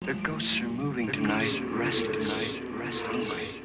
The ghosts are moving tonight. Rest tonight. Rest tonight.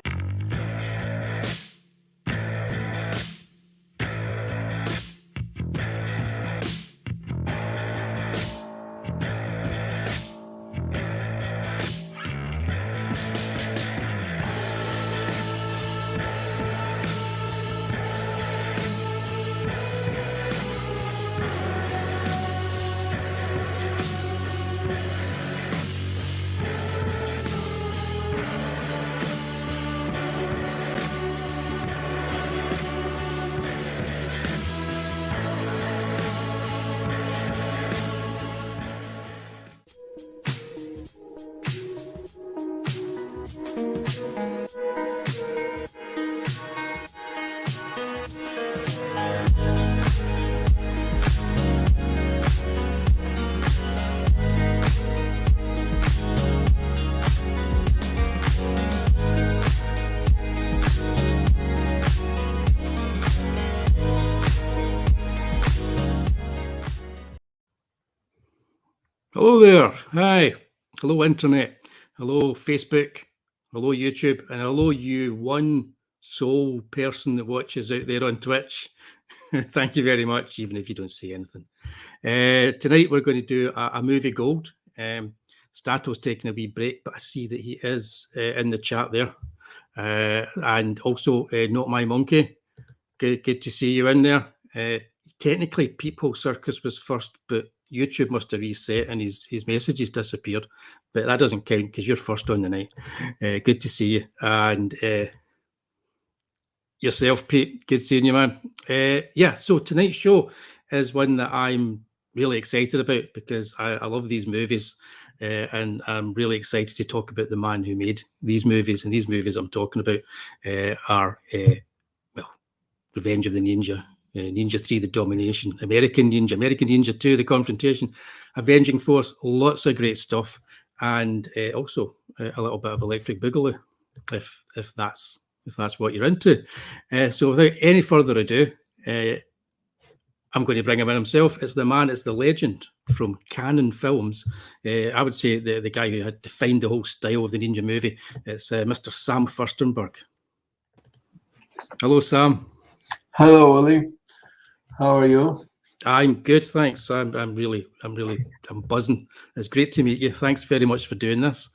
Hello there. Hi. Hello, Internet. Hello, Facebook. Hello, YouTube. And hello, you one sole person that watches out there on Twitch. Thank you very much, even if you don't say anything. Tonight, we're going to do a movie gold. Stato's taking a wee break, but I see that he is in the chat there. And also, Not My Monkey. Good to see you in there. Technically, People Circus was first, but YouTube must have reset and his messages disappeared, but that doesn't count because you're first on the night. Good to see you. And yourself, Pete, good seeing you, man. Yeah, so tonight's show is one that I'm really excited about because I love these movies, and I'm really excited to talk about the man who made these movies. And these movies I'm talking about are, well, Revenge of the Ninja, Ninja 3, The Domination, American Ninja 2, The Confrontation, Avenging Force, lots of great stuff, and also a little bit of Electric Boogaloo, if that's what you're into. So without any further ado, I'm going to bring him in himself. It's the man, it's the legend from Canon Films. I would say the guy who had defined the whole style of the Ninja movie. It's Mr. Sam Firstenberg. Hello, Sam. Hello, Wullie. How are you? I'm good, thanks. I'm buzzing. It's great to meet you. Thanks very much for doing this.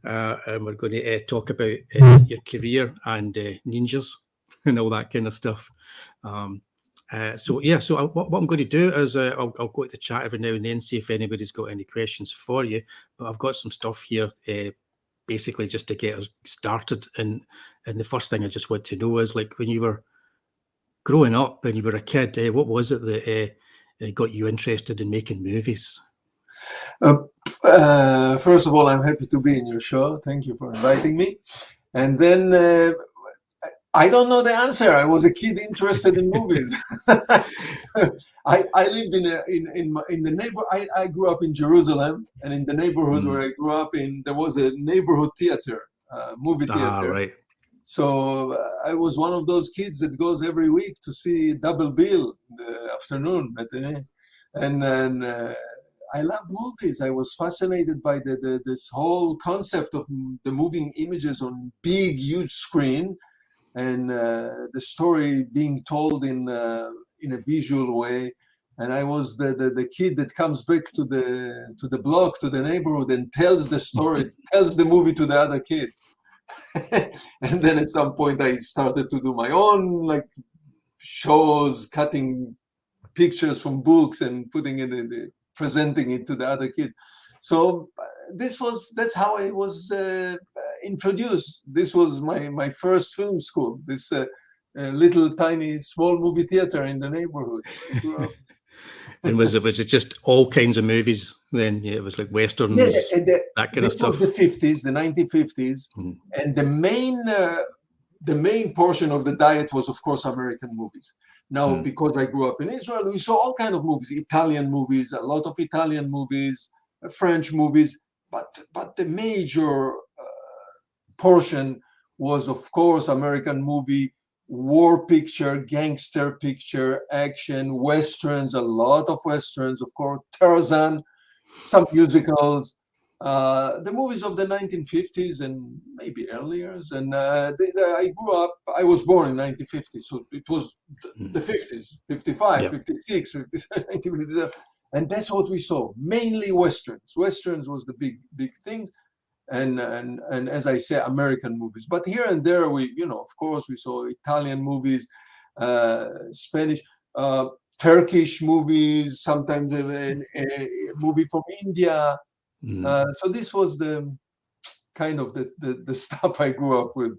And we're going to talk about your career and ninjas and all that kind of stuff. So what I'm going to do is I'll go to the chat every now and then, see if anybody's got any questions for you. But I've got some stuff here, basically just to get us started. And the first thing I just want to know is, like, when you were growing up and you were a kid, what was it that got you interested in making movies? First of all, I'm happy to be in your show. Thank you for inviting me. And then I don't know the answer. I was a kid interested in movies. I lived in the neighborhood. I grew up in Jerusalem, and in the neighborhood where I grew up in, there was a neighborhood theater, movie theater. Right. So I was one of those kids that goes every week to see Double Bill in the afternoon, and I loved movies. I was fascinated by this whole concept of the moving images on big, huge screen, and the story being told in a visual way. And I was the kid that comes back to the block, to the neighborhood, and tells the story, tells the movie to the other kids. And then at some point I started to do my own like shows, cutting pictures from books and putting it presenting it to the other kid. So that's how I was introduced. This was my first film school, this little tiny small movie theater in the neighborhood. And was it just all kinds of movies then? Yeah, it was like westerns, that kind of stuff. This was the 50s, the 1950s, and the main portion of the diet was, of course, American movies. Now, because I grew up in Israel, we saw all kinds of movies, Italian movies, a lot of Italian movies, French movies, but the major portion was, of course, American movie, war picture, gangster picture, action, westerns, a lot of westerns, of course, Tarzan, some musicals, the movies of the 1950s and maybe earlier. And I grew up, I was born in 1950, so it was the 50s, 55, Yeah. 56, 57, 1957. And that's what we saw, mainly Westerns. Westerns was the big things. And as I say, American movies. But here and there, we, of course, we saw Italian movies, Spanish, Turkish movies, sometimes a movie from India. So this was the kind of the stuff I grew up with.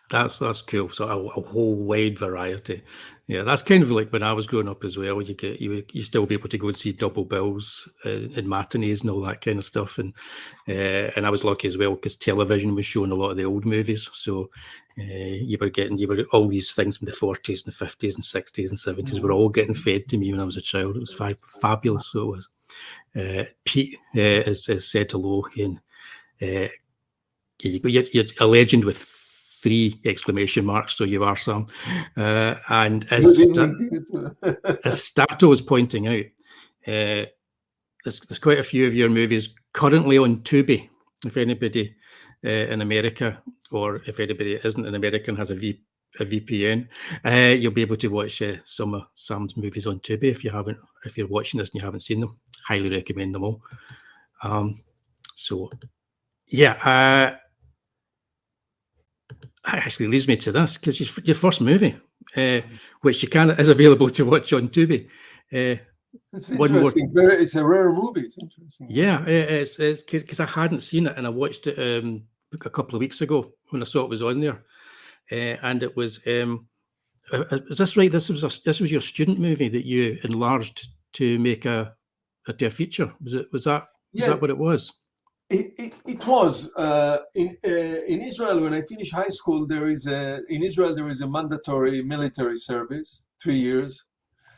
That's cool. So a whole wide variety. Yeah, that's kind of like when I was growing up as well. You still be able to go and see double bills in matinees and all that kind of stuff. And I was lucky as well because television was showing a lot of the old movies. So you were all these things from the 40s and the 50s and 60s and 70s were all getting fed to me when I was a child. It was fabulous. So it was. Pete has said hello, and you're a legend with 3 exclamation marks, so you are some. And as Stato was pointing out, there's quite a few of your movies currently on Tubi. If anybody in America, or if anybody isn't in America and has a VPN, you'll be able to watch some of Sam's movies on Tubi if you're watching this and you haven't seen them. Highly recommend them all. So yeah. Actually leads me to this, because your first movie, which is available to watch on Tubi. It's interesting. It's a rare movie. It's interesting. Yeah, it's because I hadn't seen it, and I watched it a couple of weeks ago when I saw it was on there, and it was. Is this right? This was your student movie that you enlarged to make a feature. Was that what it was? It was in Israel. When I finished high school, there is a mandatory military service, 3 years.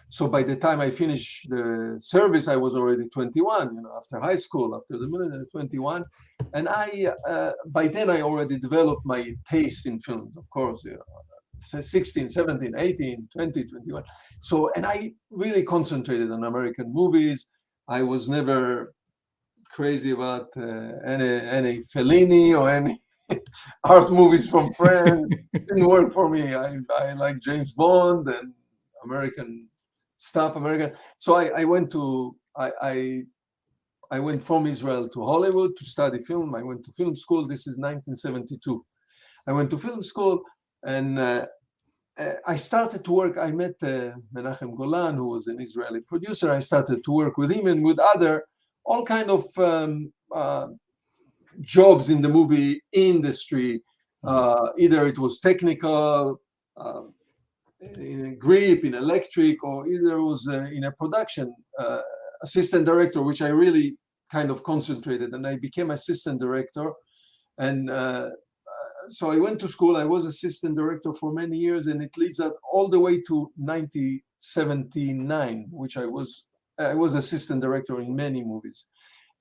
So by the time I finished the service, I was already 21. After high school, after the military, 21, and by then I already developed my taste in films. Of course, 16, 17, 18, 20, 21. So, and I really concentrated on American movies. I was never crazy about any Fellini or any art movies from France. It didn't work for me. I like James Bond and American stuff, So I went from Israel to Hollywood to study film. I went to film school. This is 1972. I went to film school, and I started to work. I met Menachem Golan, who was an Israeli producer. I started to work with him and with all kind of jobs in the movie industry. Either it was technical, in grip, in electric, or either it was in a production assistant director, which I really kind of concentrated, and I became assistant director. And so I went to school. I was assistant director for many years, and it leads out all the way to 1979, which I was assistant director in many movies.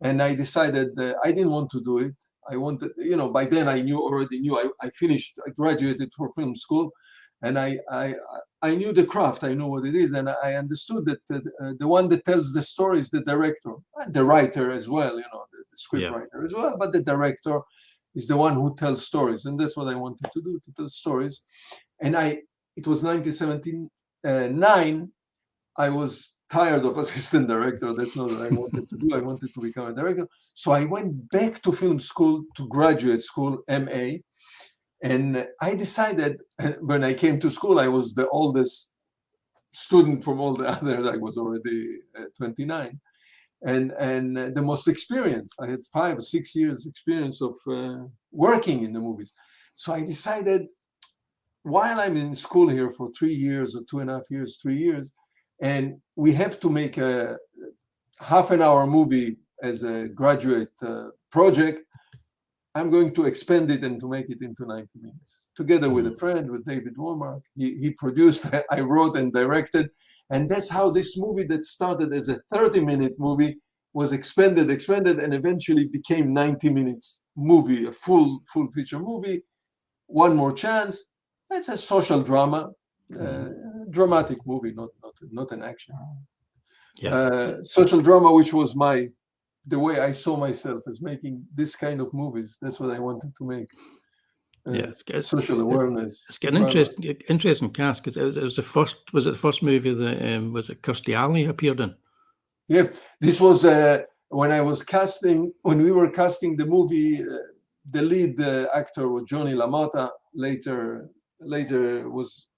And I decided I didn't want to do it. I wanted, by then I already knew. I graduated for film school, and I knew the craft. I knew what it is, and I understood that the one that tells the story is the director, and the writer as well. The script writer as well, but the director is the one who tells stories, and that's what I wanted to do, to tell stories. And it was 1979. I was tired of assistant director. That's not what I wanted to do. I wanted to become a director. So I went back to film school, to graduate school, MA. And I decided, when I came to school, I was the oldest student from all the others. I was already 29. And the most experienced. I had 5 or 6 years experience of working in the movies. So I decided, while I'm in school here for 3 years or 2.5 years, 3 years, and we have to make a half-an-hour movie as a graduate project, I'm going to expand it and to make it into 90 minutes. Together with a friend, with David Womark, he produced, I wrote and directed. And that's how this movie that started as a 30-minute movie was expanded, and eventually became 90 minutes movie, a full feature movie. One More Chance. It's a social drama, dramatic movie, not an action. Yeah. Social drama, which was my the way I saw myself as making this kind of movies. That's what I wanted to make. Yeah, Social awareness. It's got an interesting cast because it was the first. Was it the first movie that was it Kirstie Alley appeared in? Yeah, this was when I was casting. When we were casting the movie, the lead actor was Johnny LaMotta. Later was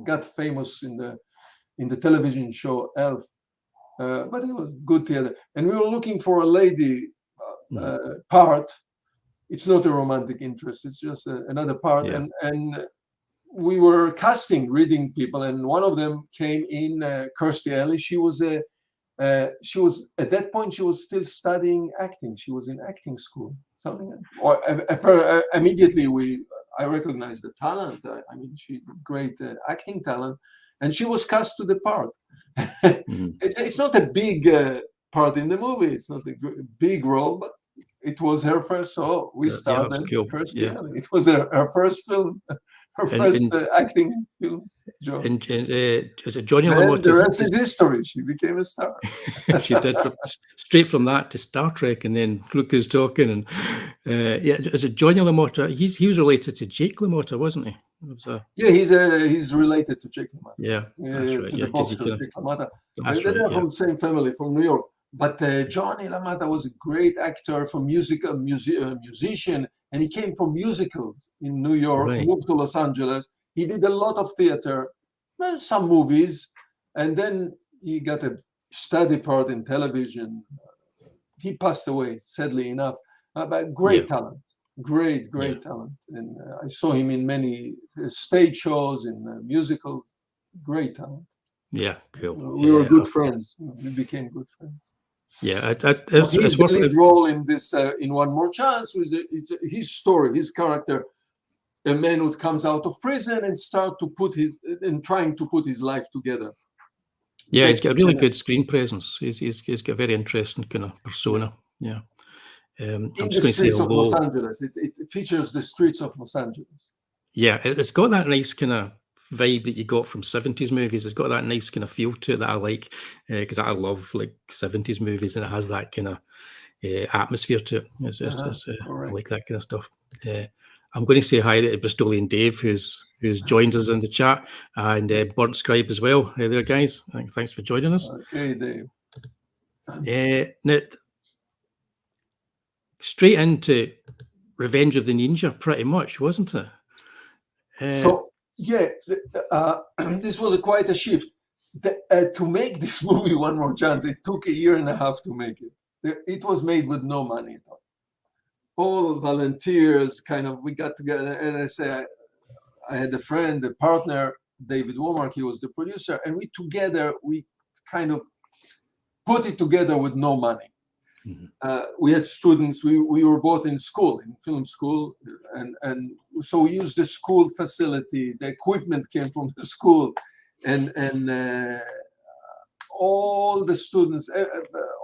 got famous in the television show Elf. But it was good theater. And we were looking for a lady part. It's not a romantic interest. It's just another part. Yeah. And we were casting, reading people, and one of them came in, Kirstie Alley. She was at that point, she was still studying acting. She was in acting school, something. Immediately I recognized the talent. I mean, she great acting talent, and she was cast to the part. It's not a big part in the movie. It's not a big role, but it was her first. So we started. Cool. Kirstie Alley. It was her first film, her first acting film. And is it Johnny Then LaMotta? the rest is history. She became a star. She did straight from that to Star Trek, and then look who's talking. And is it Johnny LaMotta? He was related to Jake LaMotta, wasn't he? Yeah, he's related to Jake LaMotta. Yeah, that's right. To the boxer Jake LaMotta. They're from the same family, from New York. But Johnny LaMotta was a great actor, musician, and he came from musicals in New York, moved to Los Angeles. He did a lot of theater, some movies, and then he got a steady part in television. He passed away, sadly enough. But great talent, great talent. And I saw him in many stage shows, in musicals. Great talent. Yeah, cool. We were good friends. We became good friends. Yeah, his lead role in this, in One More Chance, was his story, his character. A man who comes out of prison and trying to put his life together. Yeah, he's got a really good screen presence. He's got a very interesting kind of persona. Yeah. In the streets of Los Angeles. It features the streets of Los Angeles. Yeah, it's got that nice kind of vibe that you got from 70s movies. It's got that nice kind of feel to it that I like, because I love like 70s movies, and it has that kind of atmosphere to it. I like that kind of stuff. I'm going to say hi to Bristolian Dave, who's joined us in the chat, and Burnt Scribe as well. Hey there, guys. Thanks for joining us. Okay, Dave. Now, straight into Revenge of the Ninja, pretty much, wasn't it? This was quite a shift. To make this movie One More Chance, it took 1.5 years to make it. It was made with no money at all. All volunteers, we got together. As I say, I had a friend, a partner, David Womark, he was the producer, and we kind of put it together with no money. We had students, we were both in school, in film school, and so we used the school facility, the equipment came from the school, and all the students,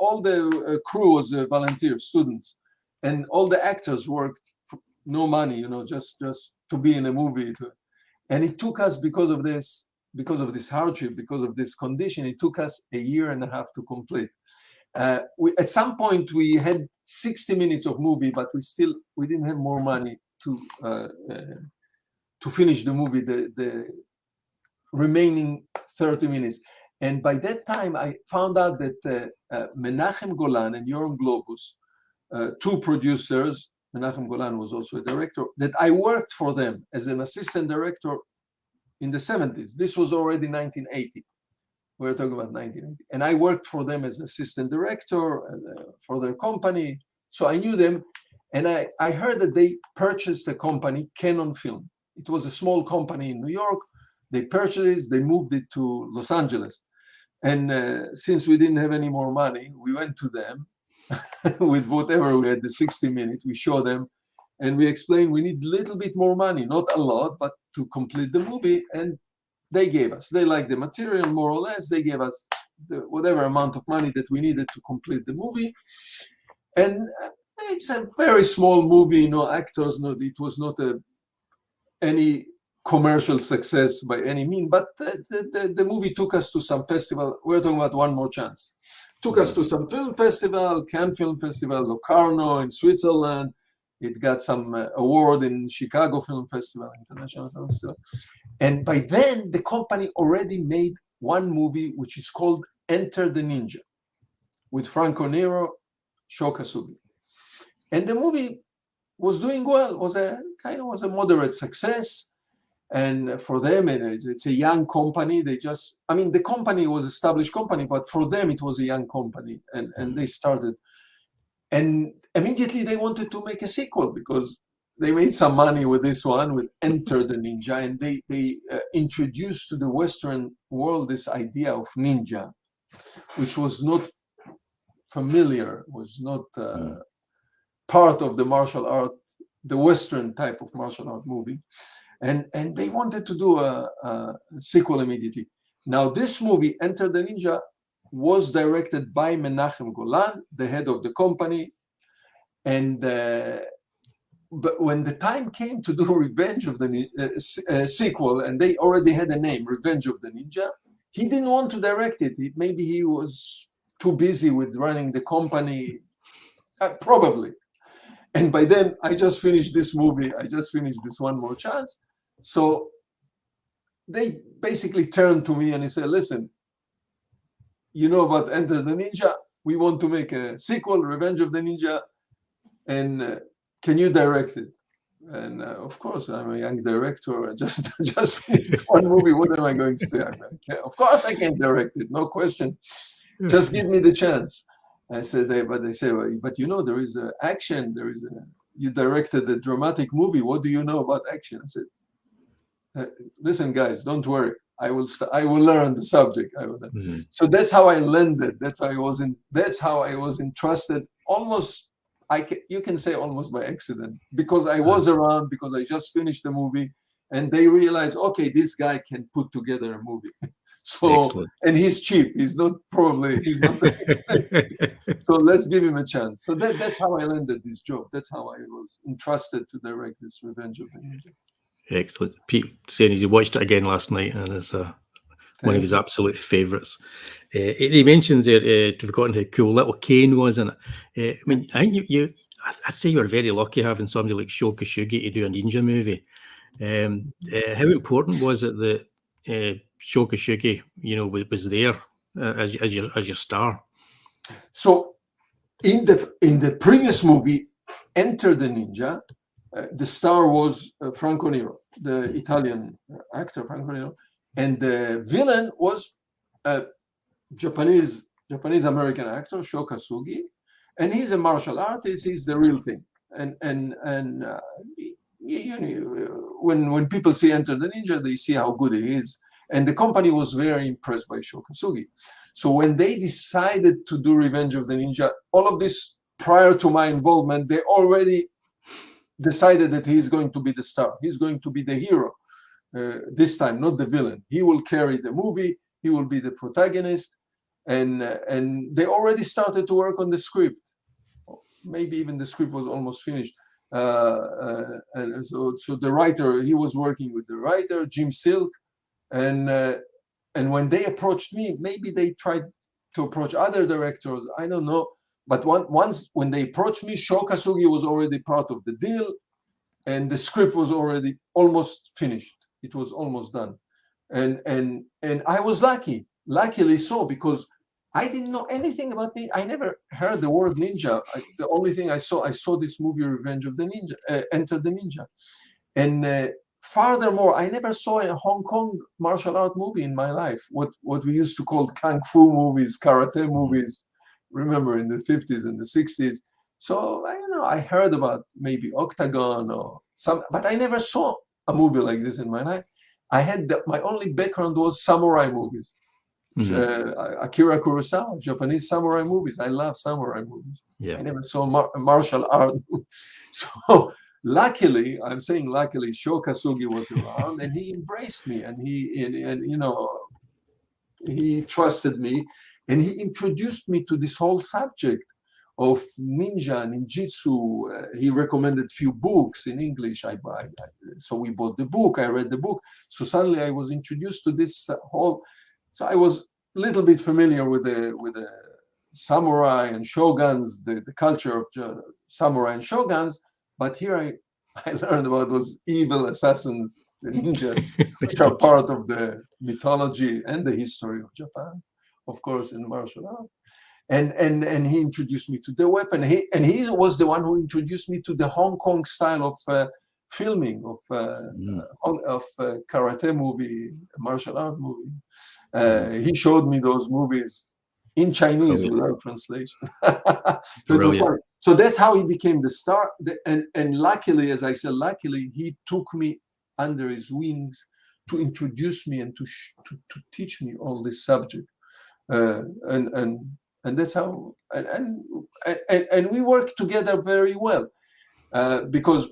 all the crew was volunteer students. And all the actors worked no money, just to be in a movie. And it took us, because of this hardship, because of this condition, it took us 1.5 years to complete. At some point we had 60 minutes of movie, but we didn't have more money to finish the movie, the remaining 30 minutes. And by that time, I found out that Menachem Golan and Yoram Globus, two producers, Menachem Golan was also a director, that I worked for them as an assistant director in the 70s. This was already 1980. We're talking about 1980. And I worked for them as assistant director for their company. So I knew them. And I heard that they purchased a company, Canon Film. It was a small company in New York. They purchased it, they moved it to Los Angeles. And since we didn't have any more money, we went to them with whatever we had, the 60 minutes, we showed them, and we explained we need a little bit more money, not a lot, but to complete the movie. And they gave us, they liked the material more or less, they gave us whatever amount of money that we needed to complete the movie. And it's a very small movie, no actors, it was not any commercial success by any means, but the movie took us to some festival. We're talking about One More Chance. Took us to some film festival, Cannes Film Festival, Locarno in Switzerland. It got some award in Chicago Film Festival, International Film Festival. And by then, the company already made one movie, which is called Enter the Ninja, with Franco Nero, Sho Kasugi. And the movie was doing well, was a moderate success. And for them, it's a young company. The company was an established company, but for them, it was a young company. And they started. And immediately they wanted to make a sequel because they made some money with this one, with Enter the Ninja. And they introduced to the Western world this idea of ninja, which was not familiar, was not part of the martial art, the Western type of martial art movie. And they wanted to do a sequel immediately. Now, this movie, Enter the Ninja, was directed by Menachem Golan, the head of the company. And but when the time came to do Revenge of the sequel, and they already had a name, Revenge of the Ninja, he didn't want to direct it. Maybe he was too busy with running the company, probably. And by then, I just finished this movie. I just finished this One More Chance. So they basically turned to me and he said, listen, you know about Enter the Ninja? We want to make a sequel, Revenge of the Ninja, and can you direct it? And of course, I'm a young director. I just finished one movie. What am I going to say? Of course, I can direct it. No question. Just give me the chance. I said, but they say, well, but you know, there is action. You directed a dramatic movie. What do you know about action? I said, listen, guys, don't worry. I will learn the subject. So that's how I landed. That's how I was entrusted. Almost, you can say almost by accident, because I was around, because I just finished the movie, and they realized, okay, this guy can put together a movie. So, excellent. And he's cheap. He's not expensive. So let's give him a chance. So that's how I landed this job. That's how I was entrusted to direct this Revenge of the Ninja. Excellent. Pete saying he watched it again last night, and it's one of his absolute favourites. He mentions there, to forgotten how cool Little Kane was in it. I mean, I think I'd say you were very lucky having somebody like Sho Kosugi to do a ninja movie. How important was it that Sho Kosugi, was there as your star? So, in the previous movie, Enter the Ninja, the star was Franco Nero, the Italian actor Franco Nero, and the villain was a Japanese American actor, Sho Kasugi, and he's a martial artist. He's the real thing. And when people see Enter the Ninja, they see how good he is. And the company was very impressed by Sho Kasugi. So when they decided to do Revenge of the Ninja, all of this prior to my involvement, they already decided that he's going to be the star. He's going to be the hero this time, not the villain. He will carry the movie. He will be the protagonist. And they already started to work on the script. Maybe even the script was almost finished. And so the writer, he was working with the writer, Jim Silk. And when they approached me, maybe they tried to approach other directors. I don't know. But once when they approached me, Sho Kasugi was already part of the deal, and the script was already almost finished. It was almost done, and I was luckily so, because I didn't know anything about ninja. I never heard the word ninja. The only thing I saw this movie, Revenge of the Ninja, Enter the Ninja, and furthermore, I never saw a Hong Kong martial art movie in my life. What we used to call kung fu movies, karate movies. Remember, in the 50s and the 60s. So I heard about maybe Octagon or some, but I never saw a movie like this in my life. I had my only background was samurai movies. Akira Kurosawa, Japanese samurai movies. I love samurai movies. I never saw martial art. So luckily, I'm saying luckily, Sho Kasugi was around, and he embraced me, and he trusted me. And he introduced me to this whole subject of ninja, ninjutsu. He recommended few books in English. So we bought the book. I read the book. So suddenly I was introduced to this whole. So I was a little bit familiar with the samurai and shoguns, the culture of samurai and shoguns. But here I learned about those evil assassins, the ninjas, which are part of the mythology and the history of Japan, of course, in martial art. And he introduced me to the weapon. He was the one who introduced me to the Hong Kong style of filming of karate movie, martial art movie. He showed me those movies in Chinese without translation. So that's how he became the star. And luckily, as I said, luckily he took me under his wings to introduce me and to teach me all this subject. And that's how, and we work together very well, because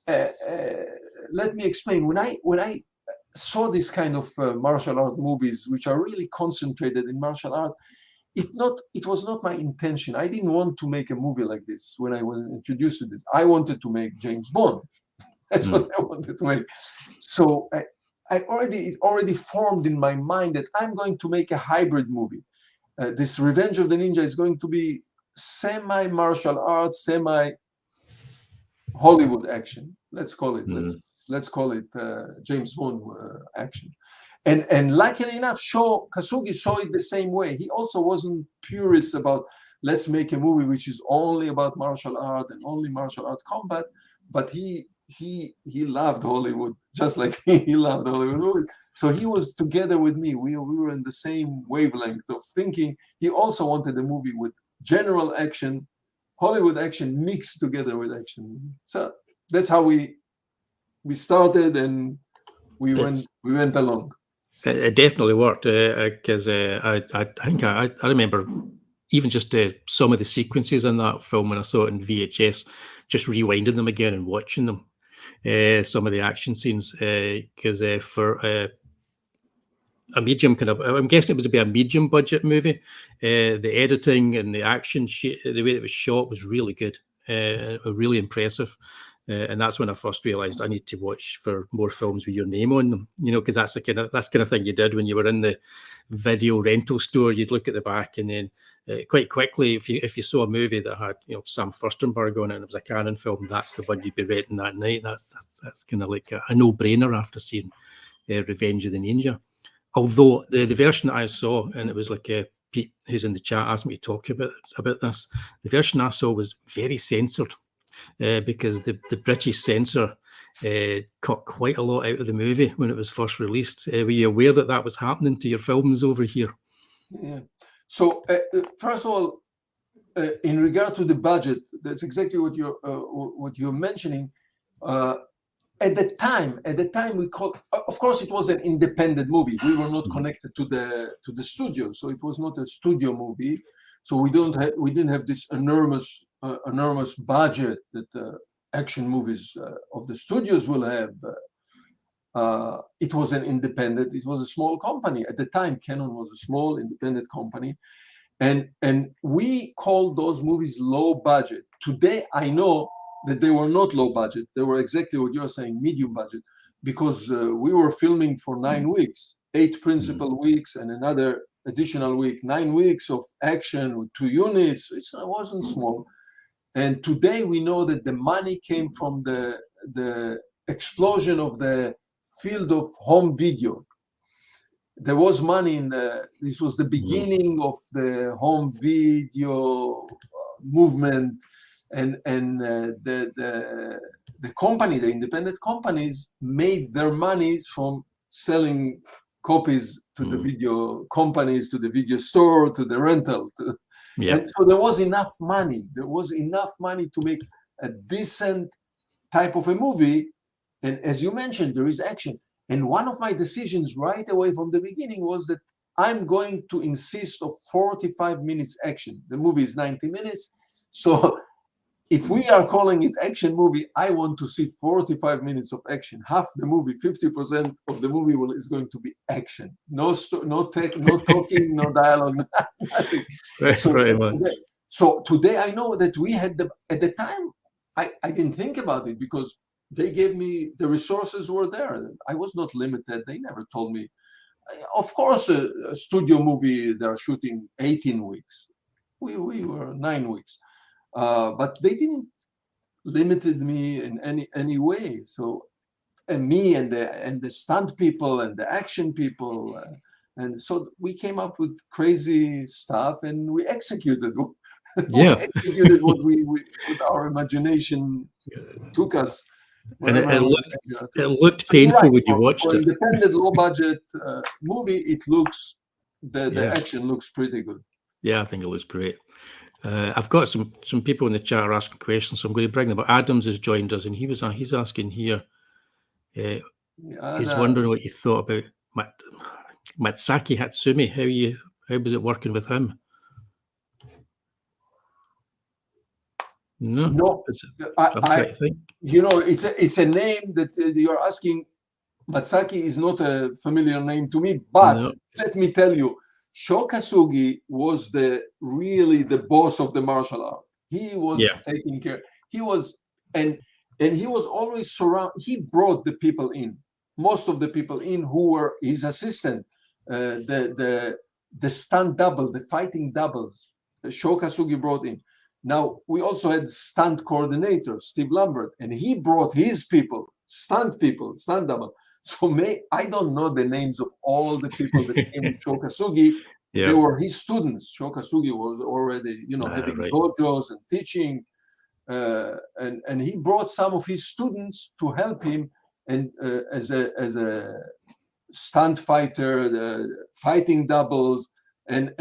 let me explain. When I saw this kind of martial art movies, which are really concentrated in martial art, it was not my intention. I didn't want to make a movie like this when I was introduced to this. I wanted to make James Bond. That's what I wanted to make. So it already formed in my mind that I'm going to make a hybrid movie. This Revenge of the Ninja is going to be semi-martial arts, semi-Hollywood action. Let's call it. Let's call it James Bond action. And luckily enough, Kasugi saw it the same way. He also wasn't purist about let's make a movie which is only about martial art and only martial art combat, but he loved Hollywood just like he loved Hollywood movies. So he was together with me. We were in the same wavelength of thinking. He also wanted a movie with general action, Hollywood action mixed together with action. So that's how we started, and we went along. It definitely worked, because I think I remember even just some of the sequences in that film when I saw it in VHS, just rewinding them again and watching them. Some of the action scenes, because for a medium kind of, I'm guessing it was to be a medium budget movie. The editing and the action, the way it was shot was really good, really impressive. And that's when I first realized I need to watch for more films with your name on them, because that's the kind of thing you did when you were in the video rental store. You'd look at the back, and then quite quickly, if you saw a movie that had Sam Firstenberg on it and it was a Canon film, that's the one you'd be renting that night. That's kind of like a no-brainer after seeing Revenge of the Ninja. Although the version that I saw, and it was like Pete, who's in the chat, asked me to talk about this. The version I saw was very censored. Because the British censor cut quite a lot out of the movie when it was first released. Were you aware that was happening to your films over here? Yeah. So first of all, in regard to the budget, that's exactly what you're mentioning. At the time we called. Of course, it was an independent movie. We were not connected to the studio, so it was not a studio movie. So we didn't have this enormous budget that action movies of the studios will have. It was an independent. It was a small company at the time. Canon was a small independent company, and we called those movies low budget. Today, I know that they were not low budget. They were exactly what you're saying, medium budget, because we were filming for 9 weeks, 8 principal weeks, and another additional week, 9 weeks of action with 2 units. It wasn't small. And today we know that the money came from the explosion of the field of home video. There was money this was the beginning of the home video movement, and the company, the independent companies, made their money from selling copies to the video companies, to the video store, to the rental. And so there was enough money. There was enough money to make a decent type of a movie. And as you mentioned, there is action. And one of my decisions right away from the beginning was that I'm going to insist of 45 minutes action. The movie is 90 minutes. So if we are calling it action movie, I want to see 45 minutes of action. Half the movie, 50% of the movie is going to be action. No talking, no dialogue, nothing. So today I know that we had at the time, I didn't think about it because they gave me, the resources were there. I was not limited. They never told me. Of course, a studio movie, they're shooting 18 weeks. We were 9 weeks. But they didn't limited me in any way. So, and me and the stunt people and the action people, and so we came up with crazy stuff and we executed. Yeah. We executed what our imagination took us. And wherever it we looked, imagined it to. looked So you're painful right, when you for watched it. independent, low budget movie, it looks, the Yeah. action looks pretty good. Yeah, I think it looks great. I've got some people in the chat are asking questions, so I'm going to bring them up. Adams has joined us, and he's asking here. He's wondering what you thought about Matsaki Hatsumi. How was it working with him? No, I'm trying to think. You know, it's a name that you're asking. Matsaki is not a familiar name to me, but let me tell you, Sho Kasugi was really the boss of the martial art. He was taking care. He was, and he was always he brought the people in, most of the people in who were his assistant, the stunt double, the fighting doubles. Sho Kasugi brought in. Now we also had stunt coordinator Steve Lambert, and he brought his people, stunt double. So I don't know the names of all the people that came with Sho Kasugi. They were his students. Sho Kasugi was already, having dojos and teaching, and he brought some of his students to help him, and as a stunt fighter, fighting doubles, and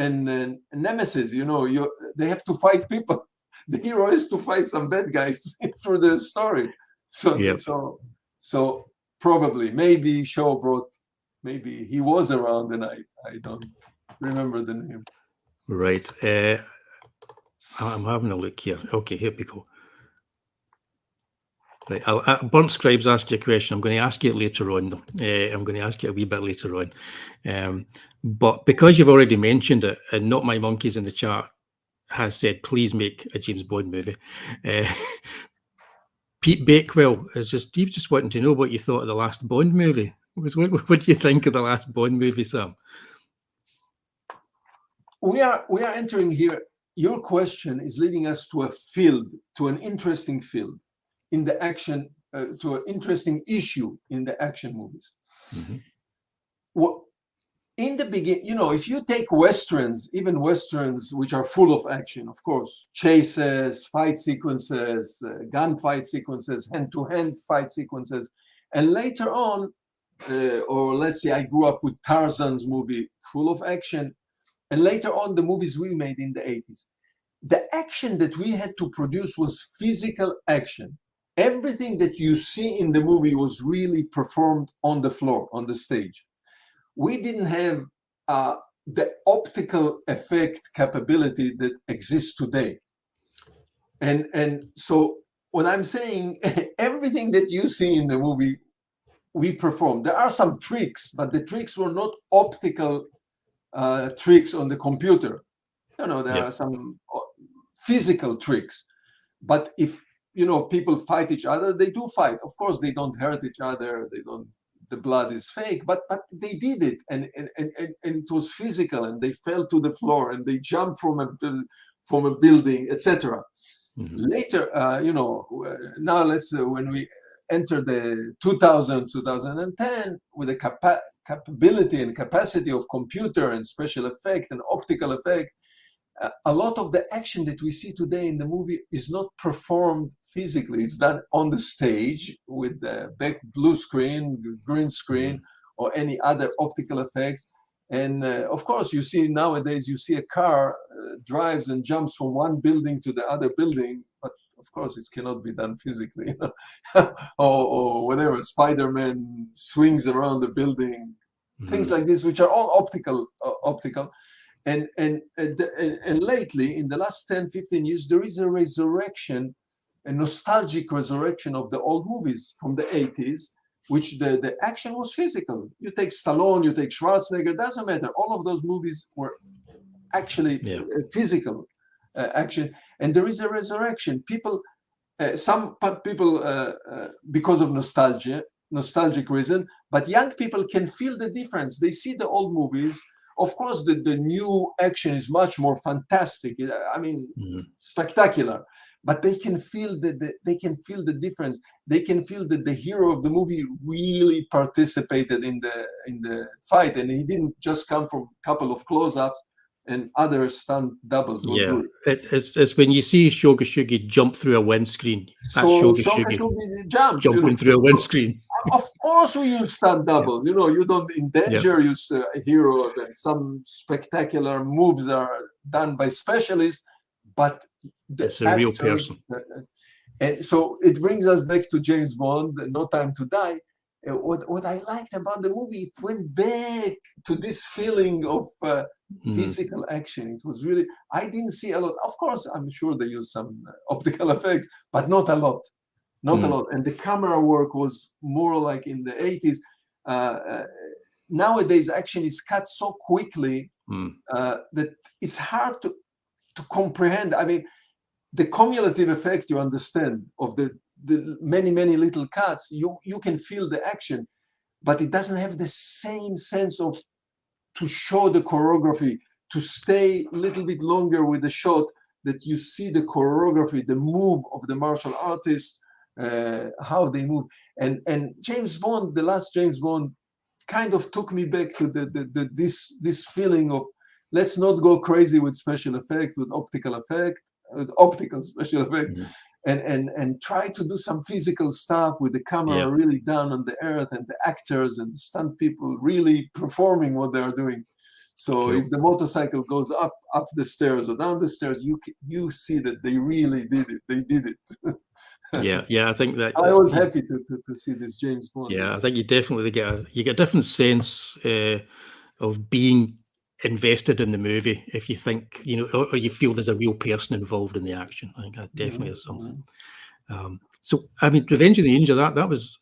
nemesis. They have to fight people. The hero has to fight some bad guys through the story. So probably, maybe Shaw brought, maybe he was around, and I don't remember the name. Right. I'm having a look here. Okay, here we go. Right. Burnt Scribes asked you a question. I'm going to ask you it later on, though. I'm going to ask you a wee bit later on. But because you've already mentioned it, and Not My Monkeys in the chat has said, please make a James Bond movie. Pete Bakewell is just wanting to know what you thought of the last Bond movie. What do you think of the last Bond movie, Sam? We are entering here. Your question is leading us to an interesting field in the action, to an interesting issue in the action movies. Mm-hmm. Well, in the beginning, if you take westerns, even westerns which are full of action, of course, chases, fight sequences, gunfight sequences, hand-to-hand fight sequences, and later on, or let's say I grew up with Tarzan's movie, full of action, and later on the movies we made in the 80s. The action that we had to produce was physical action. Everything that you see in the movie was really performed on the floor, on the stage. We didn't have the optical effect capability that exists today. And so when I'm saying everything that you see in the movie, we performed. There are some tricks, but the tricks were not optical tricks on the computer. There are some physical tricks. But if, people fight each other, they do fight. Of course, they don't hurt each other. The blood is fake, but they did it, and it was physical, and they fell to the floor, and they jumped from a building, etc. Mm-hmm. Later, now when we enter the 2010 with the capability and capacity of computer and special effect and optical effect, a lot of the action that we see today in the movie is not performed physically. It's done on the stage with the back blue screen, green screen, or any other optical effects. And of course, nowadays you see a car drives and jumps from one building to the other building, but of course it cannot be done physically. or whatever, Spider-Man swings around the building, things like this, which are all optical. And lately, in the last 10, 15 years, there is a resurrection, a nostalgic resurrection of the old movies from the 80s, which the action was physical. You take Stallone, you take Schwarzenegger, doesn't matter. All of those movies were actually physical. action, and there is a resurrection. People, some people, because of nostalgic reason, but young people can feel the difference. They see the old movies. Of course, the new action is much more fantastic. I mean, spectacular. But they can feel they can feel the difference. They can feel that the hero of the movie really participated in the fight, and he didn't just come from a couple of close-ups and other stunt doubles will do it. It's when you see Shogashugi jump through a windscreen. That's So Shogashugi jumps, jumping through a windscreen. Of course, we use stunt doubles. You don't endanger use heroes, and some spectacular moves are done by specialists, but it's a real person. And so it brings us back to James Bond, No Time to Die. What I liked about the movie, it went back to this feeling of physical action. It was really, I didn't see a lot. Of course, I'm sure they used some optical effects, but not a lot. Not a lot. And the camera work was more like in the 80s. Nowadays, action is cut so quickly that it's hard to comprehend. I mean, the cumulative effect, you understand, of the many little cuts, you can feel the action, but it doesn't have the same sense of to show the choreography, to stay a little bit longer with the shot, that you see the choreography, the move of the martial artists, how they move. And James Bond, the last James Bond, kind of took me back to this feeling of, let's not go crazy with special effect, with optical special effect, and try to do some physical stuff with the camera really down on the earth, and the actors and the stunt people really performing what they are doing. So if the motorcycle goes up the stairs or down the stairs, you see that they really did it. They did it. I think that I was happy to see this James Bond. Yeah, I think you definitely get a different sense of being invested in the movie if you think, or you feel there's a real person involved in the action. I think that definitely is something. So, I mean, Revenge of the Ninja, that was,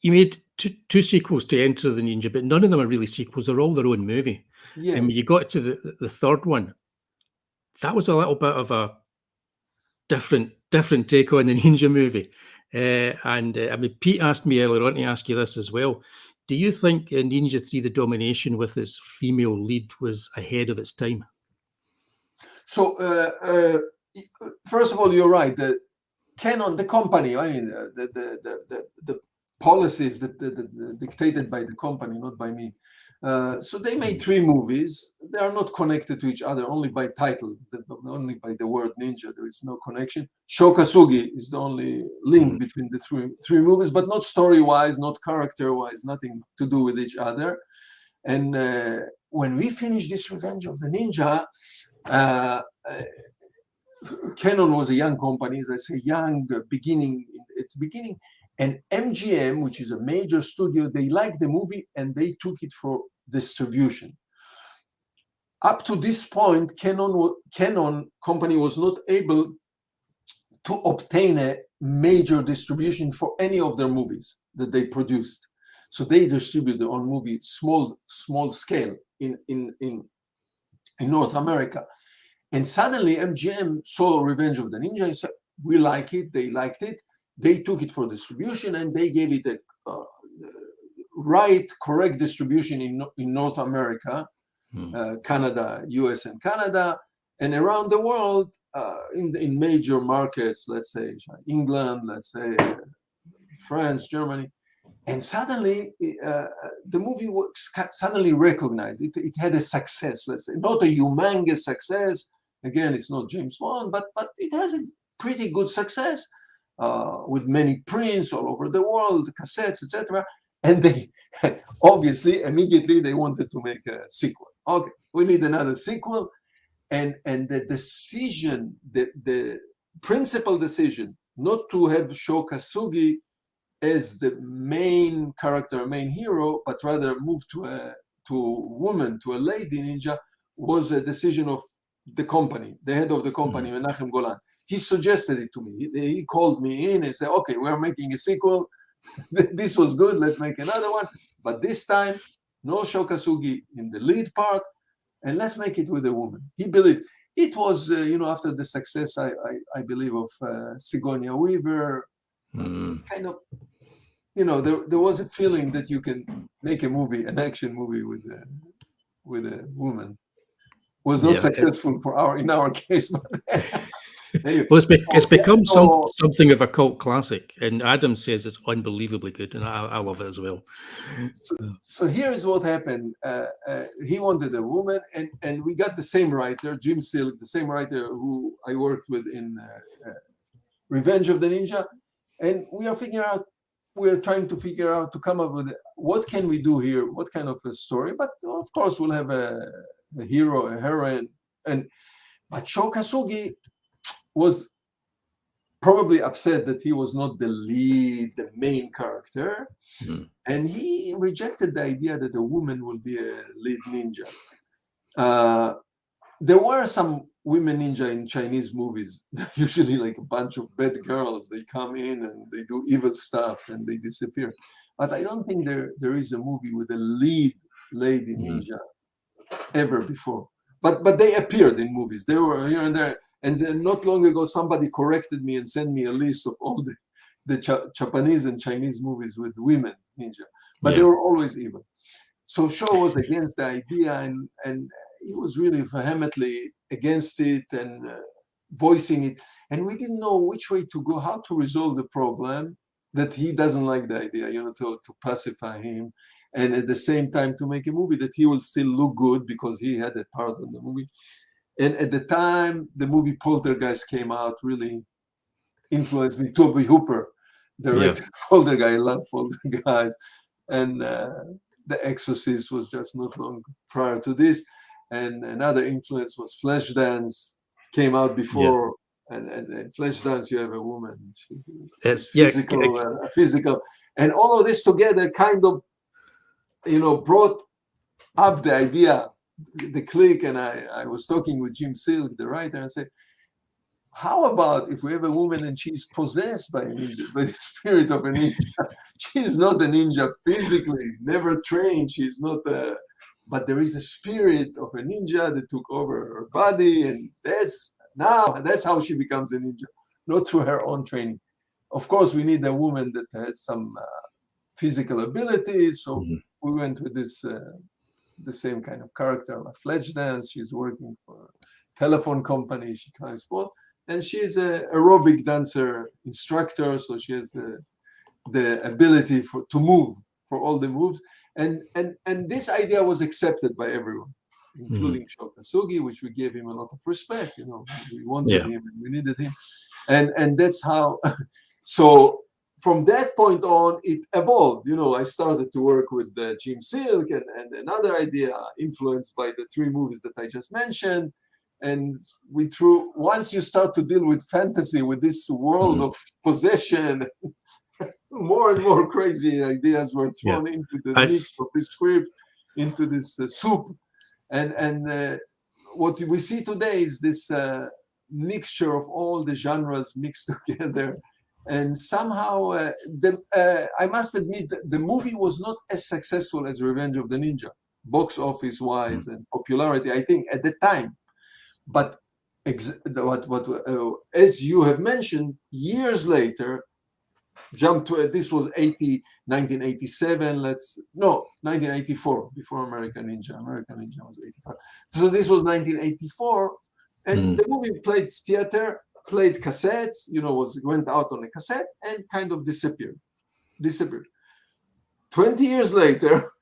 you made two sequels to Enter the Ninja, but none of them are really sequels. They're all their own movie. Yeah. And when you got to the third one, that was a little bit of a different take on the Ninja movie. I mean, Pete asked me earlier on to ask you this as well. Do you think Ninja 3, The Domination, with its female lead, was ahead of its time? So, first of all, you're right. The Canon, the company, I mean, the policies that dictated by the company, not by me. So they made 3 movies. They are not connected to each other, only by title, only by the word ninja. There is no connection. Shokasugi is the only link between the three movies, but not story-wise, not character-wise, nothing to do with each other. And when we finished this Revenge of the Ninja, Canon was a young company, as I say, young, beginning, its beginning. And MGM, which is a major studio, they liked the movie and they took it for distribution. Up to this point, Canon company was not able to obtain a major distribution for any of their movies that they produced. So they distribute their own movie, small scale in North America. And suddenly MGM saw Revenge of the Ninja and said, we like it, they liked it. They took it for distribution and they gave it a correct distribution in North America, Canada, US and Canada, and around the world in major markets, let's say England, let's say France, Germany. And suddenly the movie was suddenly recognized. It had a success, let's say, not a humongous success. Again, it's not James Bond, but it has a pretty good success. With many prints all over the world, cassettes, etc. And they obviously immediately they wanted to make a sequel. Okay, we need another sequel. And the decision, the principal decision not to have Shokasugi as the main character, main hero, but rather move to a woman, to a lady ninja, was a decision of the company, the head of the company, Menachem Golan. He suggested it to me. He called me in and said, okay, we're making a sequel. This was good. Let's make another one. But this time, no Shokasugi in the lead part. And let's make it with a woman. He believed. it was, after the success, I believe, of Sigourney Weaver, kind of, there was a feeling that you can make a movie, an action movie with a woman. Was not successful in our case, but anyway. Well, it's become something of a cult classic, and Adam says it's unbelievably good, and I love it as well. So here's what happened. He wanted a woman, and we got the same writer, Jim Silk, the same writer who I worked with in Revenge of the Ninja, and we are trying to figure out, to come up with what can we do here, what kind of a story. But of course, we'll have a hero, a heroine, but Sho Kosugi was probably upset that he was not the lead, the main character, and he rejected the idea that a woman will be a lead ninja. There were some women ninja in Chinese movies. They're usually like a bunch of bad girls. They come in and they do evil stuff and they disappear. But I don't think there is a movie with a lead lady ninja ever before. But they appeared in movies. They were here and there. And then not long ago, somebody corrected me and sent me a list of all the Japanese and Chinese movies with women ninja. But they were always evil. So Sho was against the idea, and he was really vehemently against it and voicing it. And we didn't know which way to go, how to resolve the problem, that he doesn't like the idea, to pacify him. And at the same time, to make a movie that he will still look good because he had a part in the movie. And at the time, the movie Poltergeist came out, really influenced me. Toby Hooper directed Poltergeist. I love Poltergeist. And The Exorcist was just not long prior to this. And another influence was Flashdance, came out before. And Flashdance, you have a woman. She's physical. And all of this together kind of, brought up the idea, the click. And I was talking with Jim Silk, the writer, and I said, how about if we have a woman and she's possessed by a ninja, by the spirit of a ninja? She's not a ninja physically, never trained. She's not but there is a spirit of a ninja that took over her body, and that's how she becomes a ninja, not through her own training. Of course, we need a woman that has some physical abilities, so we went with this the same kind of character, like Flashdance. She's working for a telephone company. She climbs pole, and she's an aerobic dancer instructor, so she has the ability to move for all the moves. And this idea was accepted by everyone, including Sho Kosugi, which we gave him a lot of respect. We wanted him and we needed him, and that's how. So from that point on, it evolved. I started to work with Jim Silk, and another idea influenced by the three movies that I just mentioned. And once you start to deal with fantasy, with this world of possession, more and more crazy ideas were thrown into the mix of the script, into this soup. And what we see today is this mixture of all the genres mixed together. And somehow, I must admit, the movie was not as successful as Revenge of the Ninja, box office-wise and popularity, I think, at the time. But as you have mentioned, years later, jump to this was 1987. 1984, before American Ninja. American Ninja was 85. So this was 1984, and the movie played theater, played cassettes. Went out on a cassette and kind of disappeared. 20 years later,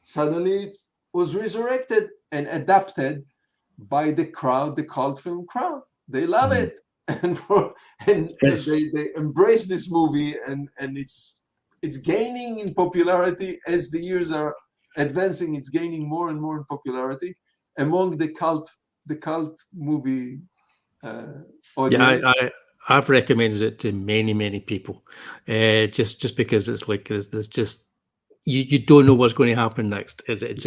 suddenly it was resurrected and adapted by the crowd, the cult film crowd. They love it. And they embrace this movie, and it's gaining in popularity as the years are advancing. It's gaining more and more in popularity among the cult movie audience. Yeah, I've recommended it to many people, just because it's like there's just you don't know what's going to happen next. It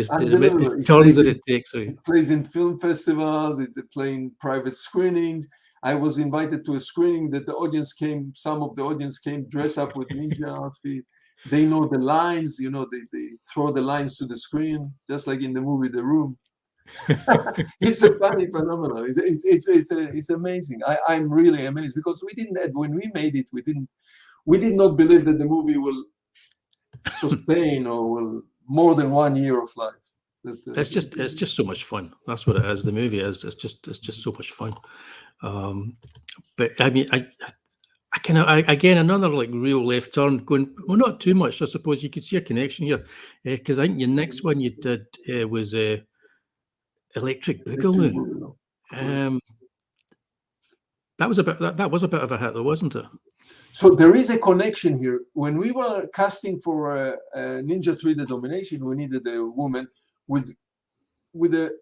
turns that it takes. It plays in film festivals. It plays in private screenings. I was invited to a screening that some of the audience came dressed up with ninja outfit. They know the lines, they throw the lines to the screen, just like in the movie The Room. It's a funny phenomenon. It's amazing. I'm really amazed because we didn't, when we made it, we did not believe that the movie will sustain or will more than 1 year of life. It's just so much fun. That's what it is. The movie is. It's just so much fun. But I mean, I kind of again another like real left turn. Going well, not too much. I suppose you could see a connection here because I think your next one you did was Electric Boogaloo. That was a bit of a hit, though, wasn't it? So there is a connection here. When we were casting for Ninja 3D Domination, we needed a woman with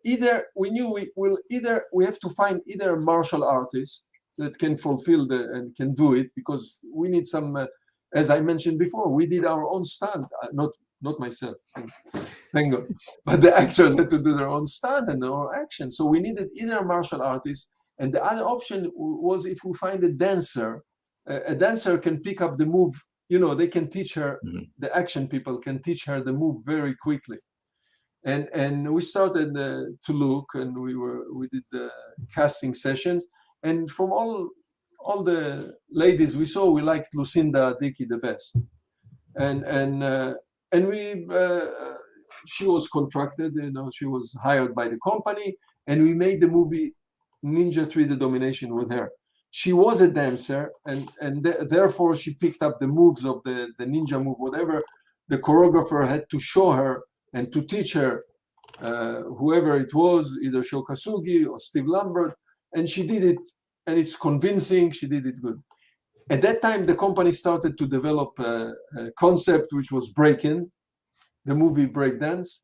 either we knew we have to find either a martial artist that can fulfill and can do it, because we need some. As I mentioned before, we did our own stunt, not myself, thank God, but the actors had to do their own stunt and their own action. So we needed either a martial artist, and the other option was if we find a dancer. A dancer can pick up the move. They can teach her. The action people can teach her the move very quickly. And we started to look, and we did the casting sessions, and from all the ladies we saw, we liked Lucinda Dickey the best, and we she was contracted, she was hired by the company, and we made the movie Ninja 3D Domination with her. She was a dancer, and therefore she picked up the moves of the ninja move, whatever the choreographer had to show her and to teach her, whoever it was, either Shokasugi or Steve Lambert, and she did it, and it's convincing. She did it good. At that time, the company started to develop a concept which was Breakin, the movie Breakdance,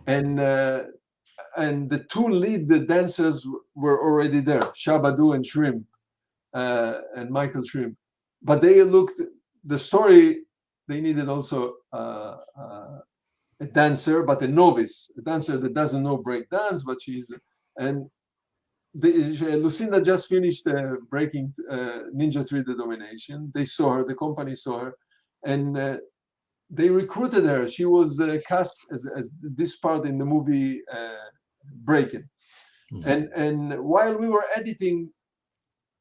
and the two lead dancers were already there, Shabadoo and Shrimp, and Michael Shrimp. But they looked, the story, they needed also a dancer, but a novice, a dancer that doesn't know break dance, but she's, and Lucinda just finished Breaking Ninja 3D Domination. They saw her, the company saw her, and they recruited her. She was cast as this part in the movie Breakin. And while we were editing,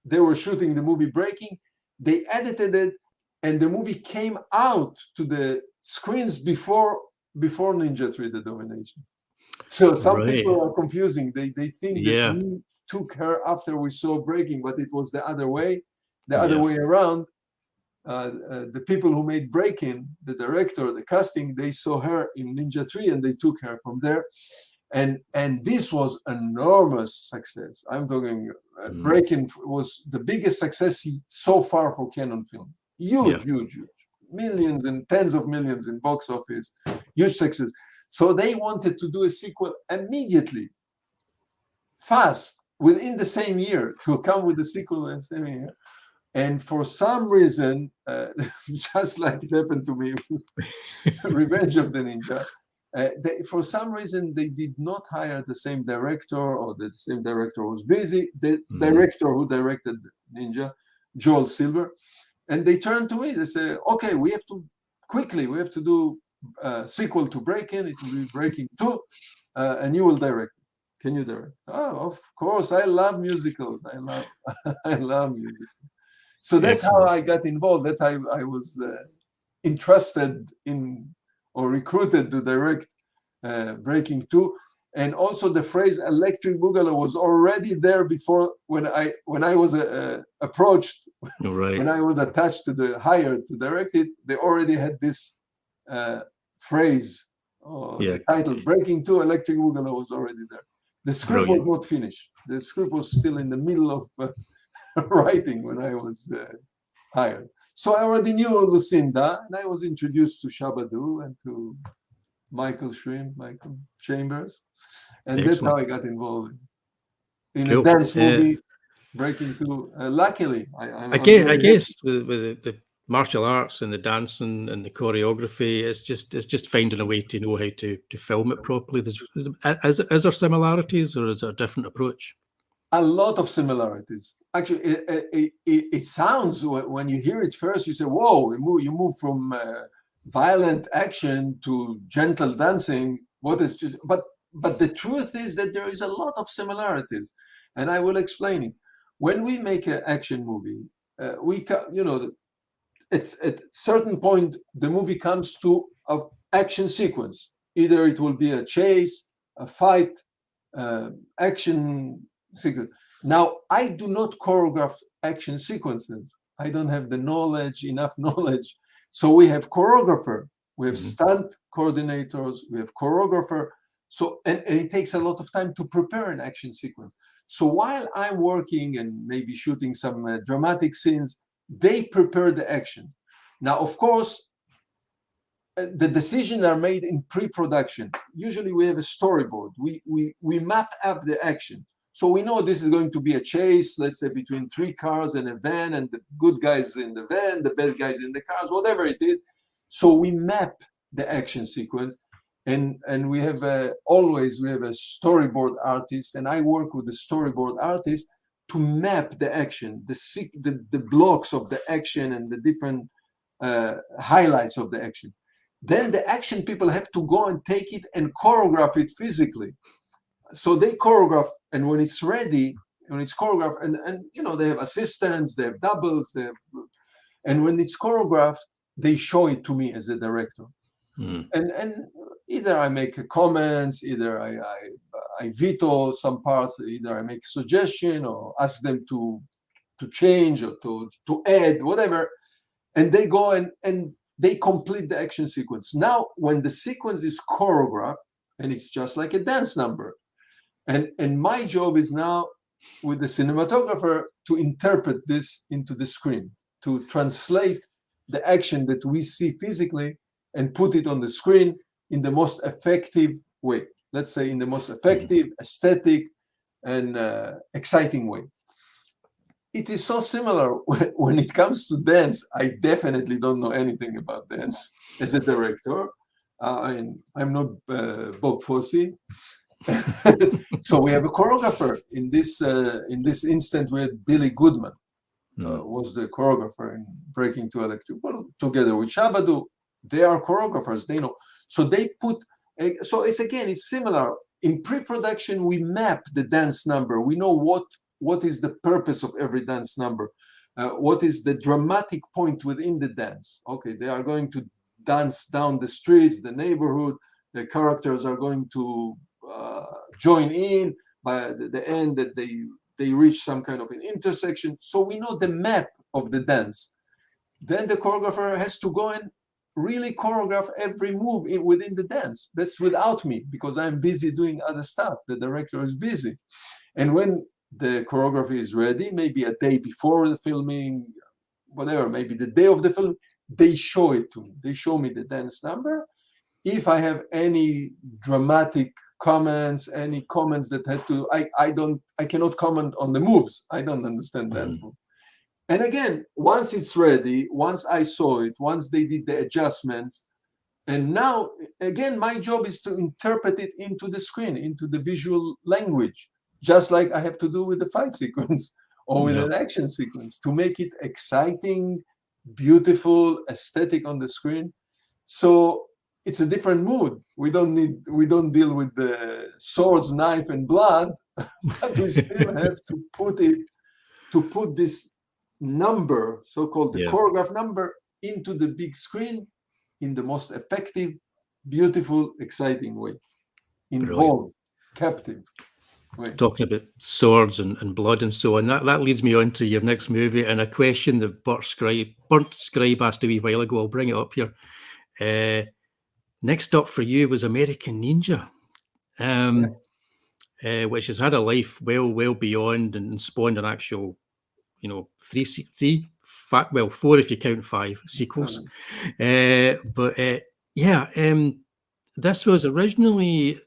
they were shooting the movie Breaking, they edited it, and the movie came out to the screens before Ninja 3D Domination. So some people are confusing. They think that we took her after we saw Breaking, but it was the other way around. The people who made Breaking, the director, the casting, they saw her in Ninja 3 and they took her from there. And this was enormous success. I'm talking Breaking was the biggest success so far for Canon Film. Huge. Millions and tens of millions in box office, huge success. So they wanted to do a sequel immediately, fast, within the same year, to come with the sequel in the same year. And for some reason, just like it happened to me with Revenge of the Ninja, for some reason, they did not hire the same director, or the same director was busy. The director who directed Ninja, Joel Silver, and they turned to me. They say, "Okay, we have to do a sequel to Breakin. It will be Breaking 2, and you will direct it. Can you direct?" Oh, of course. I love musicals. I love musicals. So that's how I got involved. That's how I was entrusted in or recruited to direct Breaking 2. And also the phrase Electric Boogaloo was already there before, when I was approached, when I was attached to the hire to direct it. They already had this phrase, the title Breaking 2 Electric Boogaloo was already there. The script was not finished. The script was still in the middle of writing when I was hired. So I already knew Lucinda, and I was introduced to Shabadoo and to Michael Chambers, and that's how I got involved in a dance movie, Breaking 2. Luckily, I guess with the martial arts and the dancing and the choreography, it's just finding a way to know how to film it properly. Is there similarities, or is it a different approach? A lot of similarities. Actually, it sounds, when you hear it first, you say, "Whoa!" You move from violent action to gentle dancing. But but the truth is that there is a lot of similarities, and I will explain it. When we make an action movie, it's at a certain point the movie comes to an action sequence. Either it will be a chase, a fight, action sequence. Now, I do not choreograph action sequences. I don't have the knowledge, enough knowledge. So we have choreographer, we have stunt coordinators, we have choreographer. So, and it takes a lot of time to prepare an action sequence. So while I'm working and maybe shooting some dramatic scenes, they prepare the action. Now, of course, the decisions are made in pre-production. Usually we have a storyboard. We map up the action. So we know this is going to be a chase, let's say between 3 cars and a van, and the good guys in the van, the bad guys in the cars, whatever it is. So we map the action sequence, and we have always we have a storyboard artist, and I work with the storyboard artist to map the action, the blocks of the action and the different highlights of the action. Then the action people have to go and take it and choreograph it physically. So they choreograph, and when it's ready, when it's choreographed, and they have assistants, they have doubles, and when it's choreographed, they show it to me as a director. And either I make comments, either I veto some parts, either I make a suggestion or ask them to change or to add, whatever. And they go and they complete the action sequence. Now, when the sequence is choreographed, and it's just like a dance number, and my job is now with the cinematographer to interpret this into the screen, to translate the action that we see physically and put it on the screen in the most effective way. Let's say in the most effective, aesthetic, and exciting way. It is so similar when it comes to dance. I definitely don't know anything about dance as a director. I'm not Bob Fosse. So we have a choreographer. In this instant, we had Billy Goodman, was the choreographer in Breaking to Electric. Well, together with Shabadoo, they are choreographers. They know. So they put. So it's similar. In pre-production, we map the dance number. We know what is the purpose of every dance number. What is the dramatic point within the dance? Okay, they are going to dance down the streets, the neighborhood. The characters are going to join in by the end that they reach some kind of an intersection. So we know the map of the dance. Then the choreographer has to go and really choreograph every move within the dance. That's without me, because I'm busy doing other stuff. The director is busy. And when the choreography is ready, maybe a day before the filming, whatever, maybe the day of the film, they show it to me. They show me the dance number. If I have any dramatic comments, any comments that had to, I cannot comment on the moves. I don't understand dance moves. And again, once it's ready, once I saw it, once they did the adjustments, and now, again, my job is to interpret it into the screen, into the visual language, just like I have to do with the fight sequence or with an action sequence, to make it exciting, beautiful, aesthetic on the screen. So it's a different mood. We don't deal with the swords, knife, and blood, but we still have to put this number, so-called the choreograph number, into the big screen in the most effective, beautiful, exciting way. Involved, captive way. Talking about swords and blood and so on, that leads me on to your next movie, and a question that Burt Scribe asked a wee while ago. I'll bring it up here. Next up for you was American Ninja, which has had a life well beyond and spawned an actual, 4 if you count 5 sequels. This was originally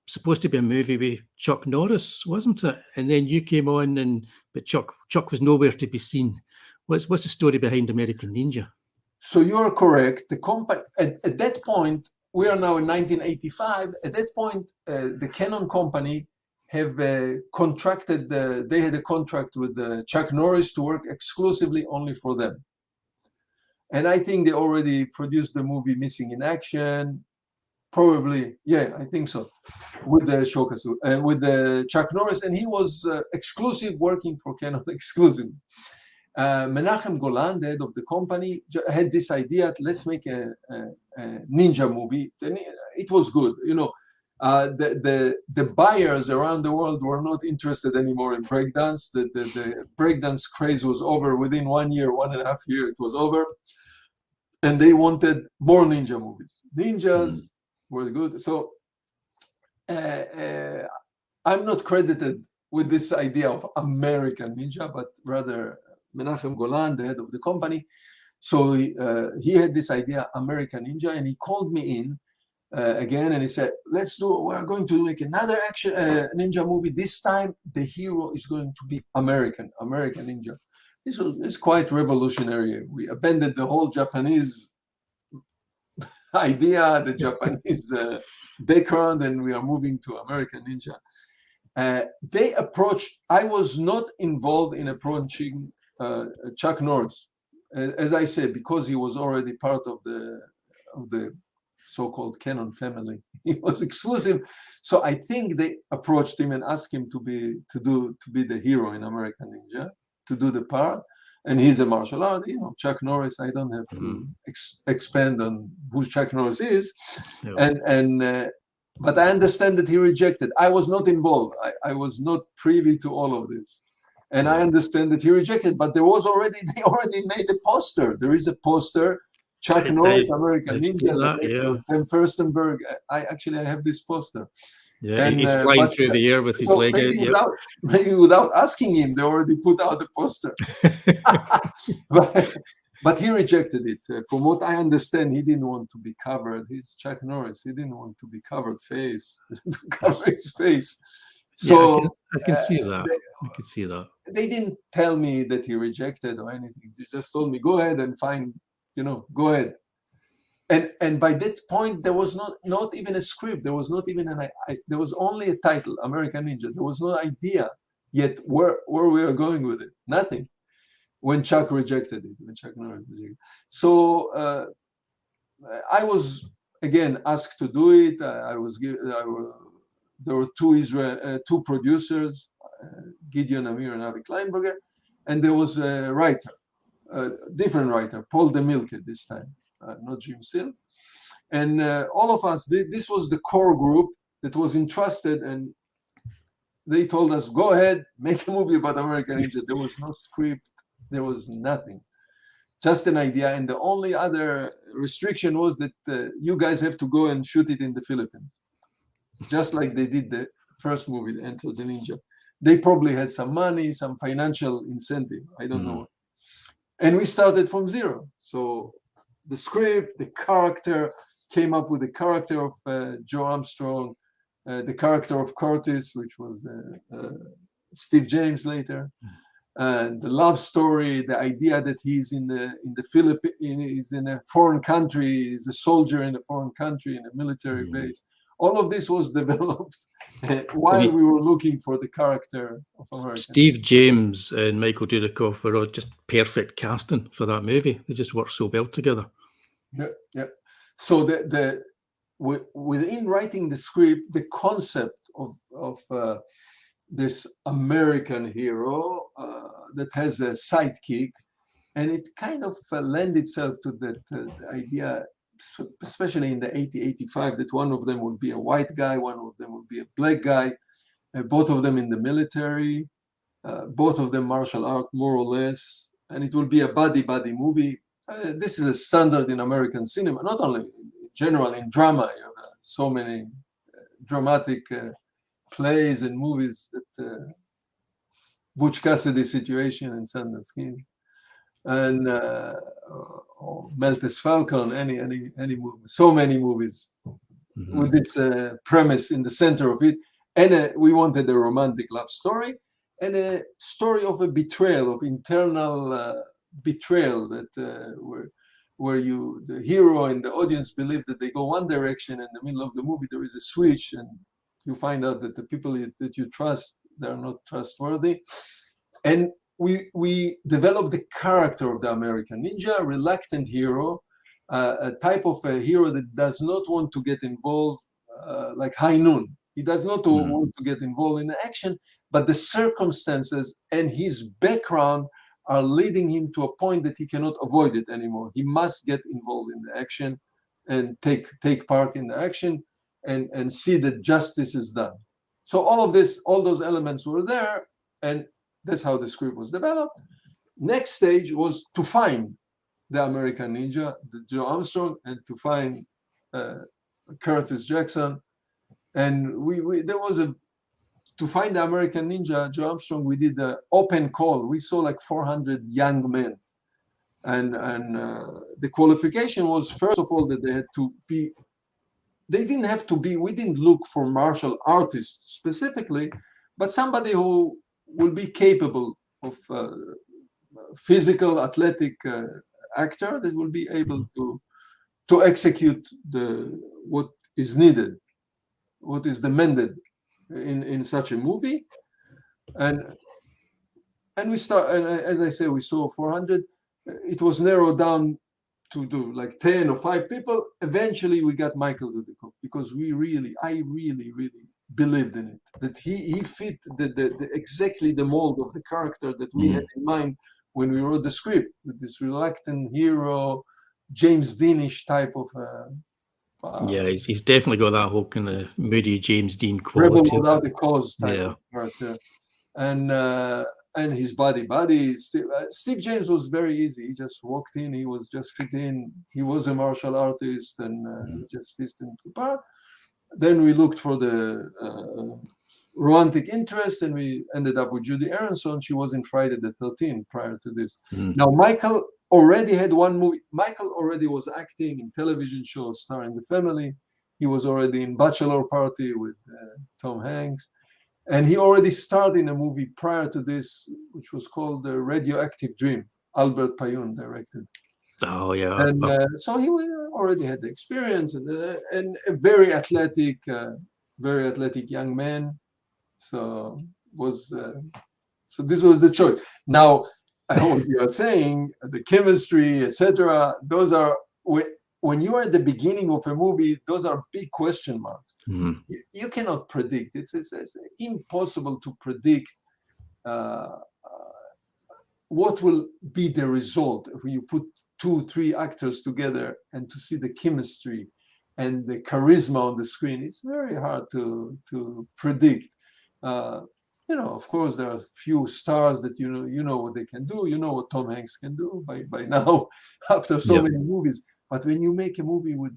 supposed to be a movie with Chuck Norris, wasn't it? And then you came on, but Chuck was nowhere to be seen. What's the story behind American Ninja? So you're correct. The company at that point, we are now in 1985. At that point, the Canon company have contracted. They had a contract with Chuck Norris to work exclusively only for them. And I think they already produced the movie Missing in Action, probably, yeah, I think so, with the Shokasu, with the Chuck Norris, and he was exclusive, working for Canon exclusive. Menachem Golan, the head of the company, had this idea: let's make a ninja movie. Then it was good, you know. The buyers around the world were not interested anymore in breakdance. The breakdance craze was over within 1 year, 1.5 years. It was over, and they wanted more ninja movies. Ninjas were good, so I'm not credited with this idea of American ninja, but rather Menachem Golan, the head of the company. So he had this idea, American ninja, and he called me in again, and he said, we're going to make another action ninja movie. This time, the hero is going to be American ninja. This is quite revolutionary. We abandoned the whole Japanese idea, the Japanese background, and we are moving to American ninja. They approached, I was not involved in approaching Chuck Norris. As I said, because he was already part of the so-called Canon family. He was exclusive. So I think they approached him and asked him to be the hero in American Ninja, to do the part. And he's a martial art, you know, Chuck Norris. I don't have to expand on who Chuck Norris is. Yeah. But I understand that he rejected. I was not involved. I was not privy to all of this. And I understand that he rejected, but they already made a poster. There is a poster, Chuck Norris, American Ninja, Sam Firstenberg. I have this poster. Yeah, and, he's flying through the air with his leg out. Maybe without asking him, they already put out the poster. But he rejected it. From what I understand, he didn't want to be covered. He's Chuck Norris. He didn't want to be covered to cover his face. So yeah, I can see that. I can see that. They didn't tell me that he rejected or anything. They just told me, go ahead and find, go ahead. And by that point, there was not even a script. There was not even there was only a title, American Ninja. There was no idea yet where we are going with it. Nothing. When Chuck rejected it, when Chuck Norris rejected it. So I was again asked to do it. There were two producers, Gideon Amir and Avi Kleinberger, and there was a writer, a different writer, Paul DeMilke this time. Not Jim Sill. And all of us, this was the core group that was entrusted, and they told us, go ahead, make a movie about American Ninja. There was no script, there was nothing, just an idea. And the only other restriction was that you guys have to go and shoot it in the Philippines, just like they did the first movie, Enter the Ninja. They probably had some money, some financial incentive, I don't know. And we started from zero. So the script, the character, came up with the character of Joe Armstrong, the character of Curtis, which was Steve James later, and the love story, the idea that he's in the Philippines, he's in a foreign country, he's a soldier in a foreign country, in a military base. All of this was developed while we were looking for the character of American. Steve James and Michael Dudikoff were just perfect casting for that movie. They just worked so well together. Yeah. So within writing the script, the concept of this American hero that has a sidekick, and it kind of lent itself to that idea, especially in the 80-85, that one of them would be a white guy, one of them would be a black guy, both of them in the military, both of them martial art, more or less, and it will be a buddy movie. This is a standard in American cinema, not only in general, in drama. You have so many dramatic plays and movies that Butch Cassidy situation and Sundance Kid, and Maltese Falcon, any movie, so many movies with this premise in the center of it. And we wanted a romantic love story and a story of a betrayal, of internal betrayal, that where the hero and the audience believe that they go one direction, and in the middle of the movie there is a switch, and you find out that the people that you trust, they're not trustworthy. And we developed the character of the American Ninja, reluctant hero, a type of a hero that does not want to get involved, like High Noon. He does not want to get involved in action, but the circumstances and his background are leading him to a point that he cannot avoid it anymore. He must get involved in the action and take part in the action and see that justice is done. So all of this, all those elements were there, and that's how the script was developed. Next stage was to find the American Ninja, the Joe Armstrong, and to find Curtis Jackson. And we there was to find the American Ninja, Joe Armstrong, we did an open call. We saw like 400 young men. And the qualification was, first of all, that they had to be, they didn't have to be, we didn't look for martial artists specifically, but somebody who will be capable of physical, athletic actor that will be able to execute what is needed, what is demanded in such a movie. And we start, and as I say, we saw 400. It was narrowed down to do like 10 or 5 people. Eventually we got Michael Dudikoff because I really believed in it, that he fit exactly the mold of the character that we had in mind when we wrote the script, with this reluctant hero, James Deanish type of yeah, he's definitely got that whole kind of moody James Dean quality. Rebel without a cause type of character. And his buddy, Steve James was very easy. He just walked in, he was just fit in. He was a martial artist, and he just fit into part. Then we looked for the romantic interest, and we ended up with Judy Aronson. She was in Friday the 13th prior to this. Now, Michael already had one movie. Michael already was acting in television shows starring the family. He was already in Bachelor Party with Tom Hanks. And he already starred in a movie prior to this, which was called The Radioactive Dream. Albert Payun directed. Oh, yeah. And so he already had the experience, and a very athletic young man. So this was the choice. Now, what you are saying, the chemistry, etc., those are, when you are at the beginning of a movie, those are big question marks. You cannot predict. It's impossible to predict what will be the result if you put 2-3 actors together, and to see the chemistry and the charisma on the screen. It's very hard to predict. Of course, there are a few stars that you know what they can do. You know what Tom Hanks can do by now after so many movies. But when you make a movie with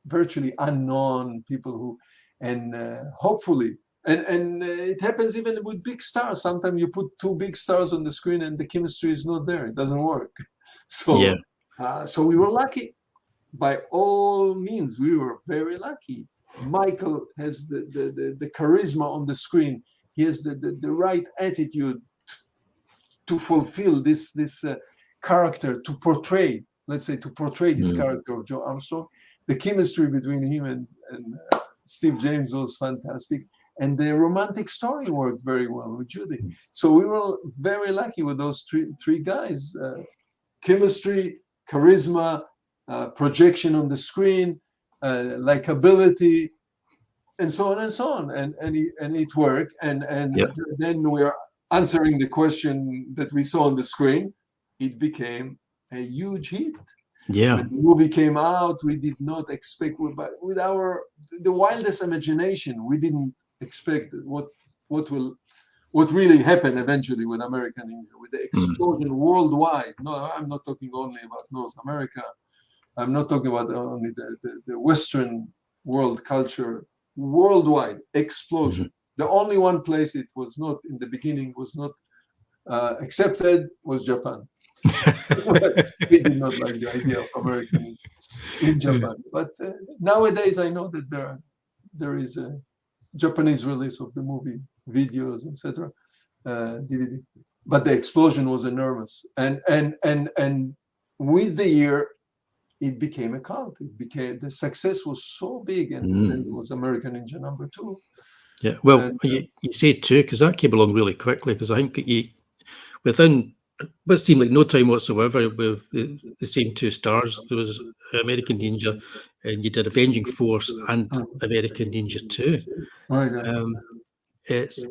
virtually unknown people who, and hopefully, and it happens even with big stars. Sometimes you put 2 big stars on the screen and the chemistry is not there. It doesn't work. So, so we were lucky. By all means, we were very lucky. Michael has the charisma on the screen. He has the right attitude to fulfill this character, to portray. Let's say to portray this character of Joe Armstrong. The chemistry between him and Steve James was fantastic. And the romantic story worked very well with Judy. So we were very lucky with those three guys. Chemistry, charisma, projection on the screen, likability, and so on and so on. And it worked. And then we are answering the question that we saw on the screen. It became a huge hit. Yeah. When the movie came out, we did not expect, with the wildest imagination, we didn't expect what really happened eventually with American Ninja, with the explosion worldwide. No, I'm not talking only about North America. I'm not talking about only the Western world culture. Worldwide explosion. The only one place it was not in the beginning was not accepted was Japan. He did not like the idea of American in Japan. But nowadays, I know that there is a Japanese release of the movie, videos, etc., DVD. But the explosion was enormous, and with the year, it became a cult. The success was so big, and it was American Ninja #2. Yeah, well, you say 2 because that came along really quickly. Because I think within but it seemed like no time whatsoever with the same two stars. There was American Ninja, and you did Avenging Force and American Ninja 2. Right, right. It's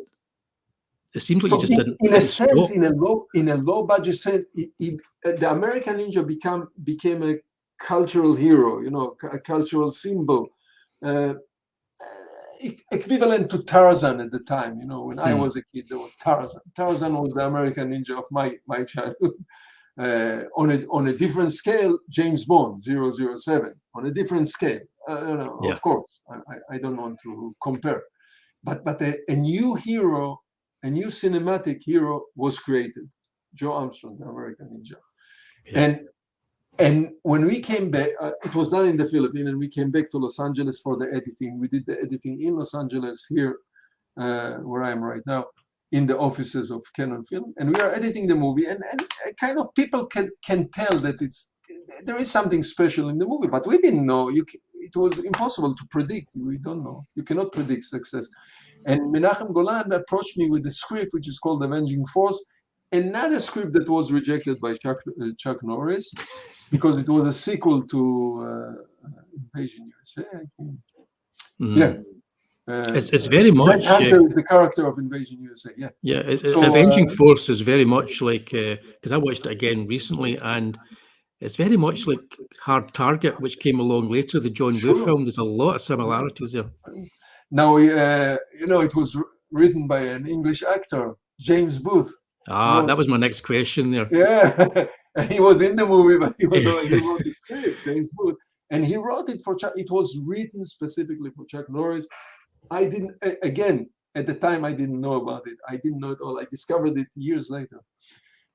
it seems like So you just didn't, in a didn't sense, stop. in a low budget sense, the American Ninja became a cultural hero, you know, a cultural symbol, uh, equivalent to Tarzan at the time. You know, when I was a kid, there was Tarzan. Tarzan was the American Ninja of my childhood. On a different scale, James Bond 007 on a different scale. You know, Yeah. of course, I don't want to compare, but a new hero, a new cinematic hero was created, Joe Armstrong, the American Ninja. Yeah. And when we came back, it was done in the Philippines, and we came back to Los Angeles for the editing. We did the editing in Los Angeles here, where I am right now, in the offices of Canon Film, and we are editing the movie, and kind of people can tell that there is something special in the movie, but we didn't know. It was impossible to predict. We don't know. You cannot predict success. And Menachem Golan approached me with a script which is called Avenging Force, another script that was rejected by Chuck Norris because it was a sequel to Invasion USA, I think. Yeah. It's very much. Hunter is the character of Invasion USA. Yeah. Yeah. So, Avenging Force is very much like, because I watched it again recently, and it's very much like Hard Target, which came along later, the John Woo Sure. film. There's a lot of similarities there. Now, you know, it was written by an English actor, James Booth. That was my next question there. Yeah, he was in the movie, but he wrote the script, James Booth, and he wrote it for Chuck. It was written specifically for Chuck Norris. I didn't, again, at the time, I didn't know about it. I didn't know it all. I discovered it years later.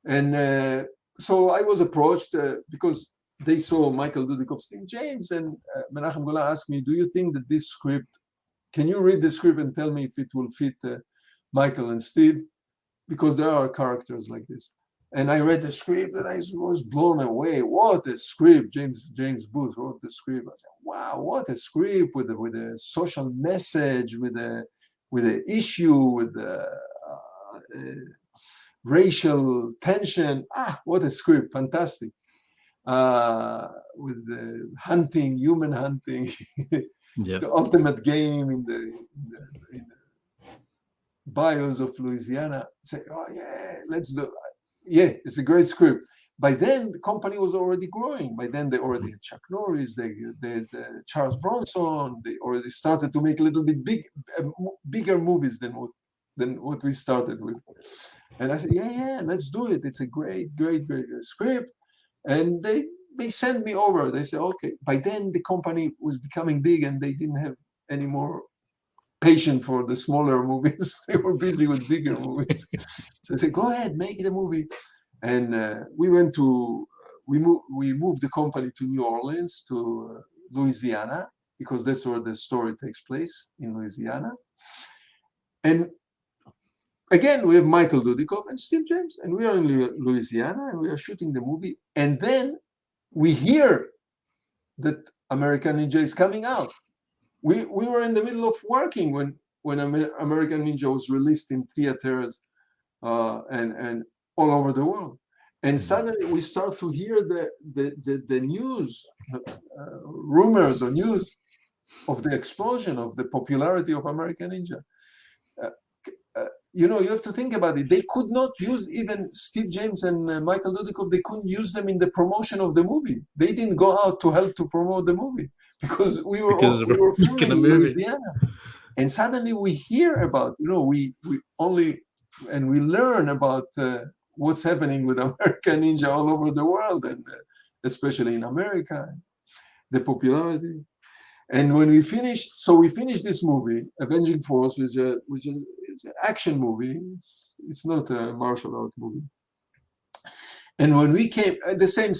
And so I was approached because they saw Michael Dudikoff, Steve James, and Menachem Golan asked me, do you think that this script, can you read the script and tell me if it will fit Michael and Steve? Because there are characters like this. And I read the script and I was blown away. What a script! James Booth wrote the script. I said, "Wow, what a script with a social message, with a issue, with racial tension. What a script! Fantastic. With the hunting, human hunting, Yeah. the ultimate game in the bayous of Louisiana." Say, "Oh yeah, let's do." Yeah, it's a great script. By then, the company was already growing. By then, they already had Chuck Norris, the Charles Bronson. They already started to make a little bit bigger movies than what we started with. And I said, yeah, let's do it. It's a great script. And they sent me over. They said, okay. By then, the company was becoming big, and they didn't have any more patience for the smaller movies. They were busy with bigger movies. So I said, go ahead, make the movie. And we moved the company to New Orleans, to Louisiana, because that's where the story takes place, in Louisiana. And again, we have Michael Dudikoff and Steve James, and we are in Louisiana, and we are shooting the movie. And then we hear that American Ninja is coming out. We were in the middle of working when American Ninja was released in theaters and all over the world. And suddenly we start to hear the news, rumors or news of the explosion of the popularity of American Ninja. You know, you have to think about it. They could not use even Steve James and Michael Dudikoff. They couldn't use them in the promotion of the movie. They didn't go out to help to promote the movie because we were filming in Louisiana. And suddenly we hear about, you know, we learn about what's happening with American Ninja all over the world, and especially in America, the popularity. And when we finished this movie, Avenging Force, which is an action movie. It's not a martial art movie. And when we came, the same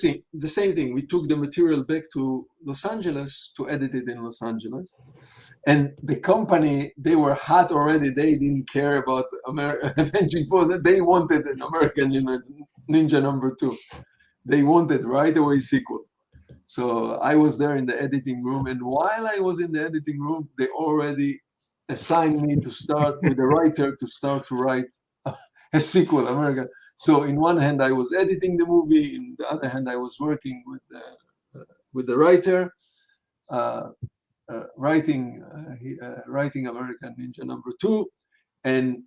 thing. We took the material back to Los Angeles to edit it in Los Angeles. And the company, they were hot already. They didn't care about Avenging Force. They wanted an American Ninja number 2. They wanted right away sequel. So I was there in the editing room, and while I was in the editing room, they already assigned me to start with a writer to start to write a sequel, American. So in one hand, I was editing the movie. In the other hand, I was working with the writer, writing American Ninja #2. And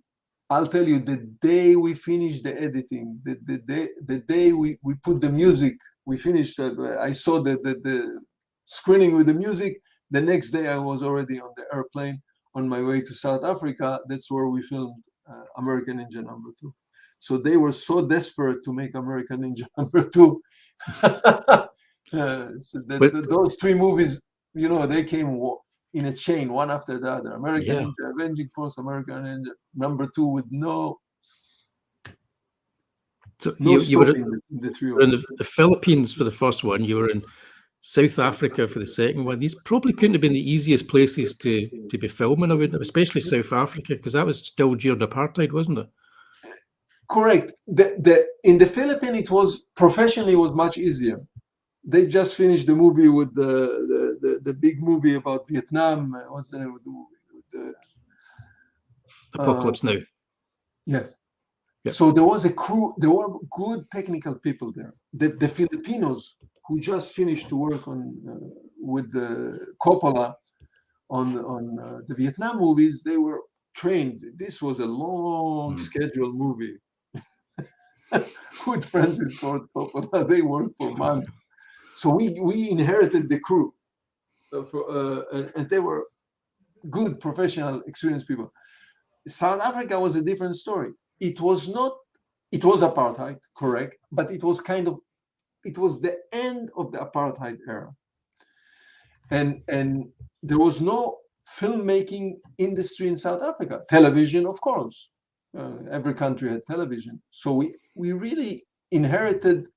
I'll tell you, the day we finished the editing, the day we put the music, we finished. I saw the screening with the music. The next day, I was already on the airplane on my way to South Africa. That's where we filmed American Ninja #2. So they were so desperate to make American Ninja #2. Those three movies, you know, they came in a chain, one after the other. American Ninja, Avenging Force, American Ninja #2 with no. So no you were in the three. In the Philippines for the first one. You were in South Africa for the second one. These probably couldn't have been the easiest places to be filming, I wouldn't have, especially South Africa, because that was still during apartheid, wasn't it? Correct. In the Philippines, it was professionally was much easier. They just finished the movie with the big movie about Vietnam. What's the name of the movie? Apocalypse Now. Yeah. So there was a crew. There were good technical people there. The Filipinos who just finished to work on with Coppola on the Vietnam movies, they were trained. This was a long scheduled movie with Francis Ford Coppola. They worked for months. So we inherited the crew, and they were good, professional, experienced people. South Africa was a different story. It was apartheid, correct, but it was the end of the apartheid era. And there was no filmmaking industry in South Africa. Television, of course. Every country had television. So we really inherited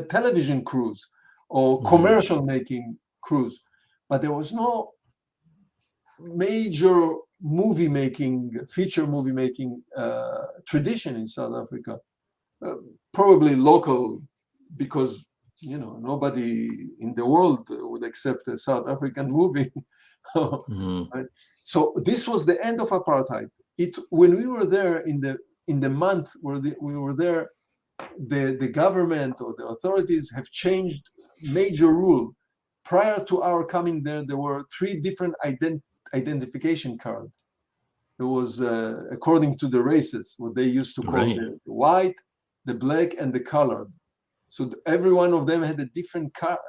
television crews or commercial making crews, but there was no major feature movie making tradition in South Africa. Probably local, because nobody in the world would accept a South African movie. Right? So this was the end of apartheid. When we were there in the month where we were there, the government or the authorities have changed major rule. Prior to our coming there were 3 different identification cards. There was, according to the races, what they used to call the white, the black, and the colored. So every one of them had a different card,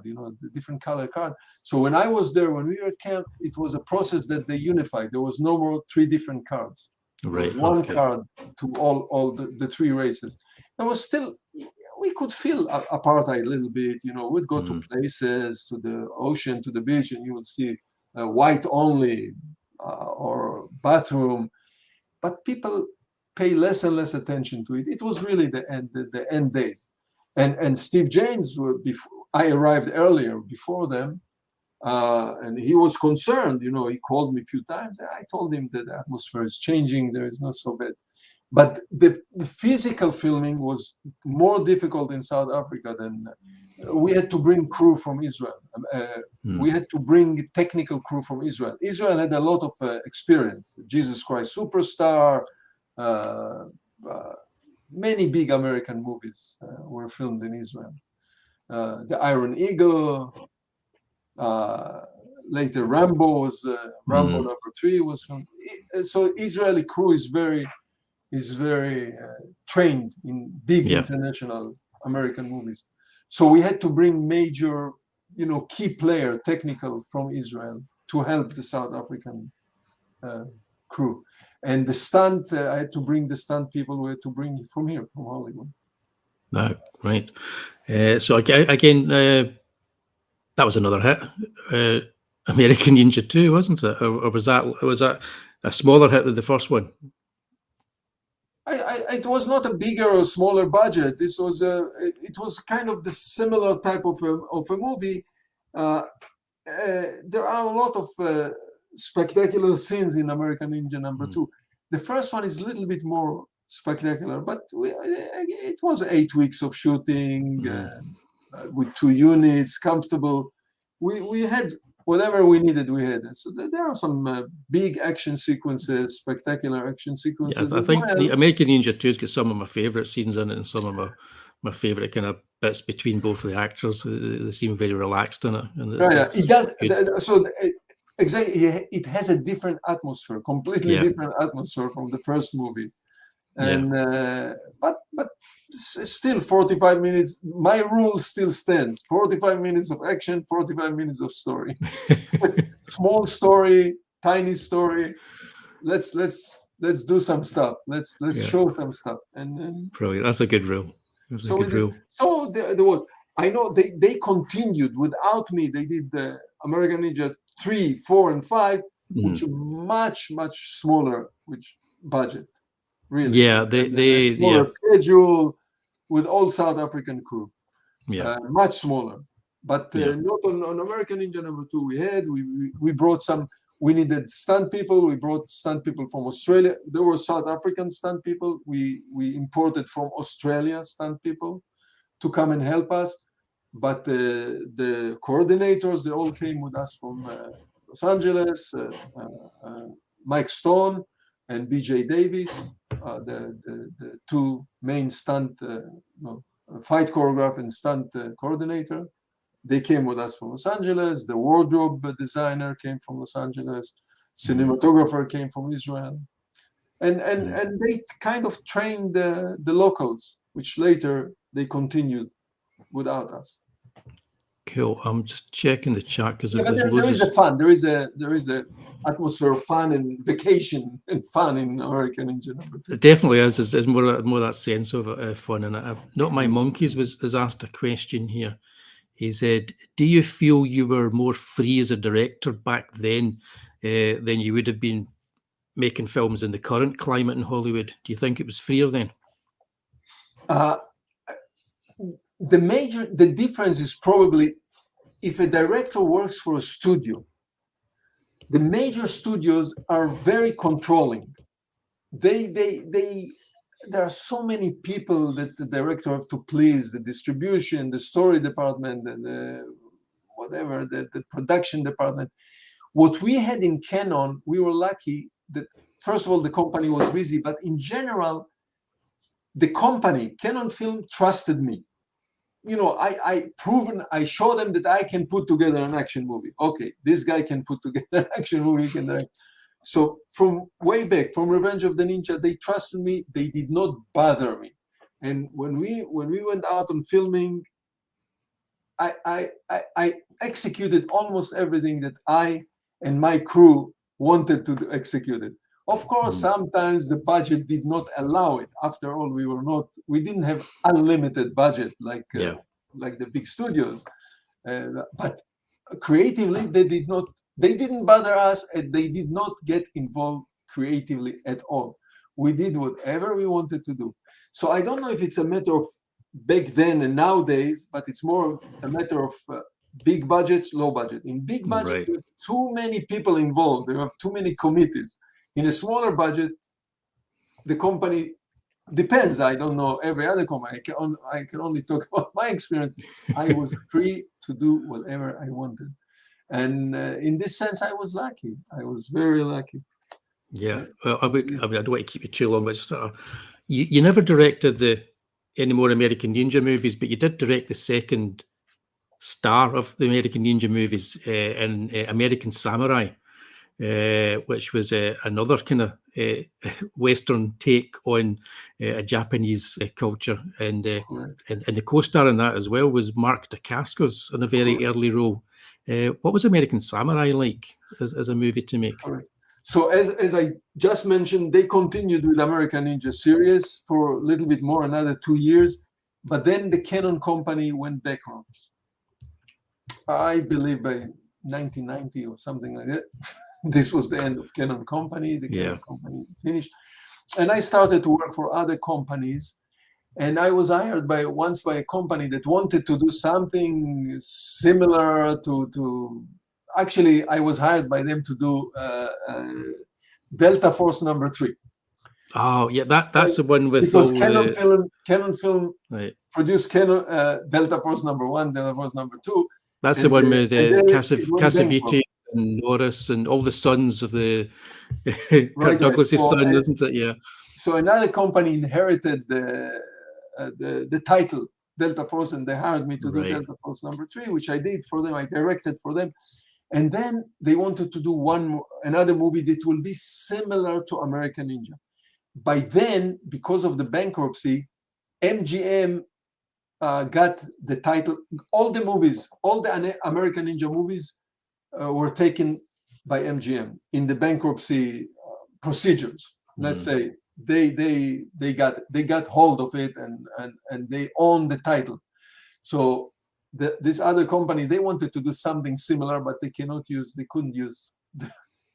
the different color card. So when I was there, when we were at camp, it was a process that they unified. There was no more 3 different cards. There was one card to all the 3 races. There was still, we could feel apartheid a little bit. We'd go to places, to the ocean, to the beach, and you would see white only or bathroom, but people pay less and less attention to it. It was really the end days. And Steve James, I arrived earlier before them, and he was concerned. He called me a few times. I told him that the atmosphere is changing. There is not so bad. But the physical filming was more difficult in South Africa than we had to bring crew from Israel. We had to bring technical crew from Israel. Israel had a lot of experience. Jesus Christ Superstar, many big American movies were filmed in Israel. The Iron Eagle, later Rambo was Rambo #3 was filmed. So Israeli crew is very trained in big international American movies. So we had to bring major, key player, technical from Israel to help the South African crew. And the stunt, I had to bring the stunt people. We had to bring from here, from Hollywood. Right. So again, that was another hit. American Ninja 2, wasn't it? Or was that a smaller hit than the first one? It was not a bigger or smaller budget. This was it was kind of the similar type of a movie. There are a lot of spectacular scenes in American Ninja #2. The first one is a little bit more spectacular, but it was 8 weeks of shooting with 2 units, comfortable. We had whatever we needed, we had. So there are some big action sequences, spectacular action sequences. I think the American Ninja 2's got some of my favourite scenes in it, and some of my favourite kind of bits between both of the actors. They seem very relaxed in it. And it does. So exactly, it has a different atmosphere, completely different atmosphere from the first movie. And but still 45 minutes. My rule still stands: 45 minutes of action, 45 minutes of story. Small story, tiny story. Let's do some stuff. Let's show some stuff. And brilliant. That's a good rule. So there was. I know they continued without me. They did the American Ninja 3, 4, and 5, which are much smaller, which budget. Really, they schedule with all South African crew, much smaller. But not on American Ninja #2. We brought some. We needed stunt people. We brought stunt people from Australia. There were South African stunt people. We imported from Australia stunt people to come and help us. But the coordinators, they all came with us from Los Angeles. Mike Stone and BJ Davis, the two main stunt, fight choreographer and stunt coordinator. They came with us from Los Angeles. The wardrobe designer came from Los Angeles. Cinematographer came from Israel. And they kind of trained the locals, which later they continued without us. Cool. I'm just checking the chat because there is a fun. There is a atmosphere of fun and vacation and fun in American Ninja #2. It definitely is. There's more that sense of fun in it. Not My Monkeys was asked a question here. He said, "Do you feel you were more free as a director back then than you would have been making films in the current climate in Hollywood? Do you think it was freer then?" The difference is probably if a director works for a studio. The major studios are very controlling. There are so many people that the director have to please: the distribution, the story department, the production department. What we had in Canon, we were lucky that first of all the company was busy, but in general, the company Canon Film trusted me. I show them that I can put together an action movie. Okay, this guy can put together an action movie. So from way back, from Revenge of the Ninja, they trusted me. They did not bother me. And when we went out on filming, I executed almost everything that I and my crew wanted to execute it. Of course, sometimes the budget did not allow it. After all, we didn't have unlimited budget like the big studios. But creatively, they didn't bother us, and they did not get involved creatively at all. We did whatever we wanted to do. So I don't know if it's a matter of back then and nowadays, but it's more a matter of big budgets, low budget. In big budget, there are too many people involved. There are too many committees. In a smaller budget, the company depends. I don't know every other company. I can only talk about my experience. I was free to do whatever I wanted. And in this sense, I was lucky. I was very lucky. Yeah. Well, I don't want to keep you too long, but you never directed any more American Ninja movies, but you did direct the second star of the American Ninja movies in American Samurai. Which was another kind of Western take on a Japanese culture, and the co-star in that as well was Mark Dacascos in a very early role. What was American Samurai like as a movie to make? So as I just mentioned, they continued with American Ninja series for a little bit more, another 2 years, but then the Canon company went bankrupt. I believe by 1990 or something like that. This was the end of Canon company. The Canon company finished. And I started to work for other companies. And I was hired once by a company that wanted to do something similar to actually, I was hired by them to do Delta Force #3. Oh, yeah, that's the one with because Canon Film produced Delta Force #1, Delta Force #2. That's the one with and then it went Cassavetes bankrupt. and Norris and all the sons of the Right, Kirk Douglas's So, son, isn't it? Yeah. so another company inherited the title Delta Force, and they hired me to do Right. Delta Force #3, which I did for them. I directed for them, and then they wanted to do another movie that will be similar to American Ninja. By then, because of the bankruptcy, MGM got the title. All the movies, all the American Ninja movies were taken by MGM in the bankruptcy procedures. Let's say they got hold of it and they own the title. So this other company, they wanted to do something similar, but they couldn't use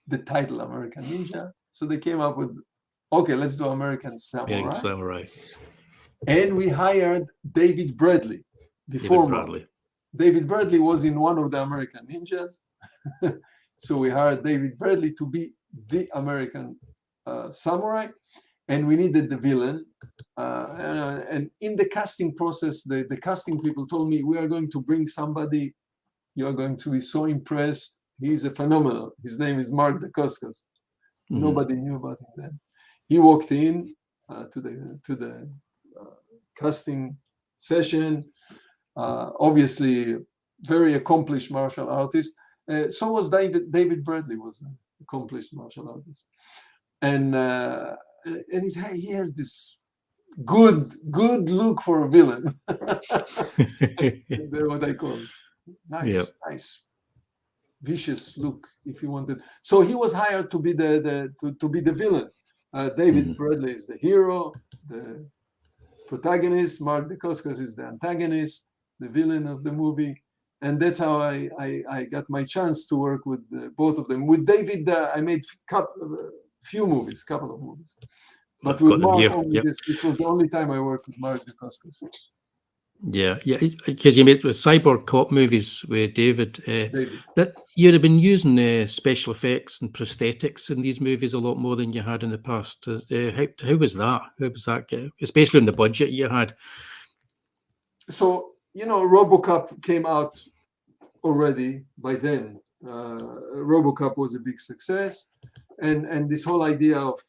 the title American Ninja. So they came up with, okay, let's do American Samurai. American Samurai. And we hired David Bradley before Bradley. David Bradley was in one of the American Ninjas. So we hired David Bradley to be the American Samurai. And we needed the villain. And in the casting process, the casting people told me, we are going to bring somebody, you are going to be so impressed. He's a phenomenal. His name is Mark Dacascos. Nobody knew about him then. He walked in to the casting session. Obviously, very accomplished martial artist. So was David Bradley, was an accomplished martial artist. And he has this good look for a villain. What I call nice, vicious look, if you wanted. So he was hired to be the villain. David Bradley is the hero, the protagonist. Mark Dacascos is the antagonist, the villain of the movie. And that's how I got my chance to work with both of them. With David, I made couple of movies. But with Mark, it was the only time I worked with Mark Dacascos. Yeah, because you made with cyborg cop movies with David. That you'd have been using special effects and prosthetics in these movies a lot more than you had in the past. How was that? How was that? Especially in the budget you had. So RoboCop came out already by then. RoboCop was a big success, and this whole idea of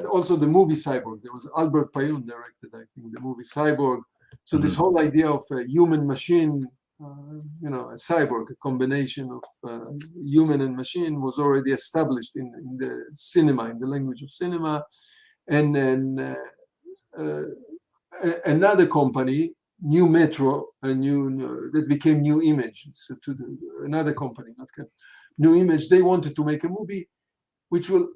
also the movie Cyborg. There was Albert Payun directed, I think, the movie Cyborg. So this whole idea of a human machine, a cyborg, a combination of human and machine, was already established in the cinema, in the language of cinema. And then another company, New Metro, that became New Image. So another company, New Image, they wanted to make a movie which will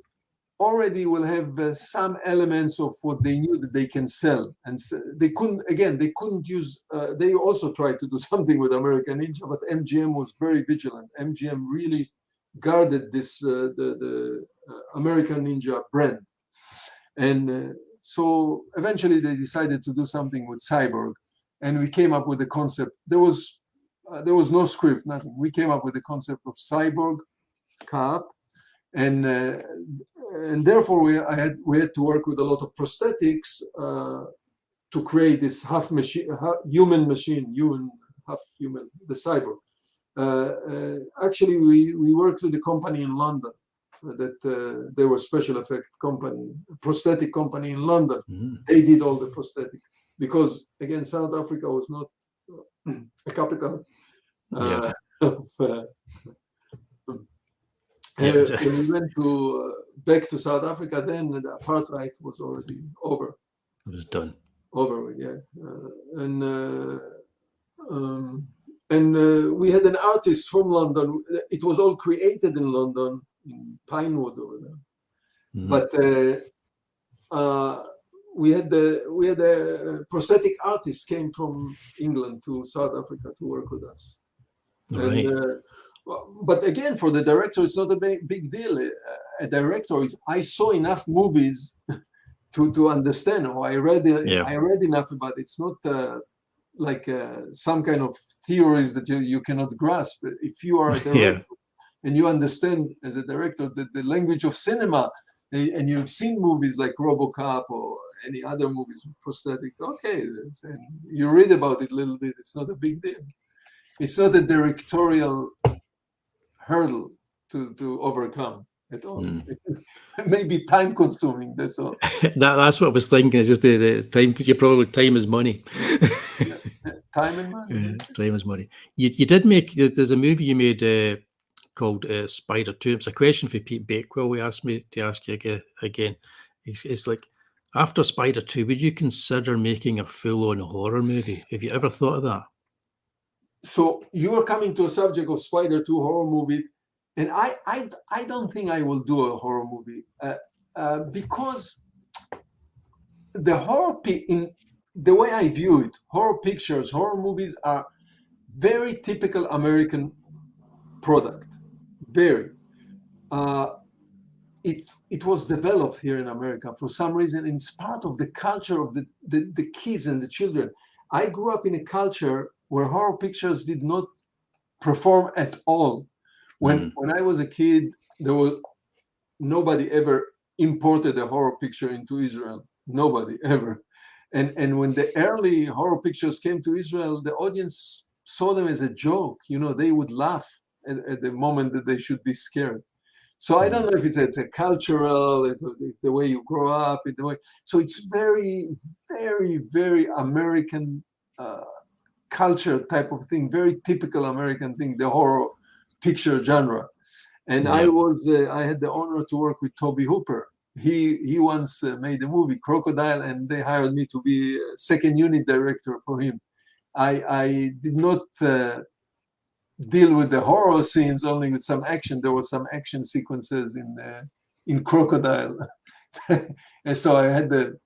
have some elements of what they knew that they can sell, and so they couldn't use. They also tried to do something with American Ninja, but MGM was very vigilant. MGM really guarded this the American Ninja brand, and so eventually they decided to do something with Cyborg, and we came up with the concept. There was no script, nothing. We came up with the concept of Cyborg Cop. And therefore we had to work with a lot of prosthetics to create this half human machine, half human, the cyborg. Actually, we worked with a company in London that they were special effect company, prosthetic company in London. They did all the prosthetic because again, South Africa was not a capital of. When we went back to South Africa, then the apartheid was already over. It was done. Over, yeah. And we had an artist from London. It was all created in London, in Pinewood over there. But we had a prosthetic artist came from England to South Africa to work with us. Right. And, but again, for the director, it's not a big deal. A director, I saw enough movies to understand, or I read enough about it. It's not like some kind of theories that you cannot grasp. If you are a director and you understand as a director the language of cinema, and you've seen movies like RoboCop or any other movies with prosthetic, okay, you read about it a little bit. It's not a big deal. it's not a directorial hurdle to overcome at all. It may be time consuming, that's all. That's what I was thinking, is just the time, because you probably, time is money. Time and money. Time is money. You did make, there's a movie you made called Spider 2. It's a question for Pete Bakewell. He asked me to ask you again. It's like, after Spider 2, would you consider making a full-on horror movie? Have you ever thought of that? So you are coming to a subject of Spider 2 horror movie, and I don't think I will do a horror movie because the horror in the way I view it, horror pictures, horror movies are very typical American product. Very. It was developed here in America for some reason, and it's part of the culture of the kids and the children. I grew up in a culture where horror pictures did not perform at all. When I was a kid, nobody ever imported a horror picture into Israel. Nobody ever. And when the early horror pictures came to Israel, the audience saw them as a joke. You know, they would laugh at the moment that they should be scared. So I don't know if it's a cultural, it's the way you grow up, so it's very, very, very American culture type of thing, very typical American thing, the horror picture genre. And I had the honor to work with Toby Hooper. He once made a movie, Crocodile, and they hired me to be a second unit director for him. I did not deal with the horror scenes, only with some action. There were some action sequences in Crocodile. And so I had the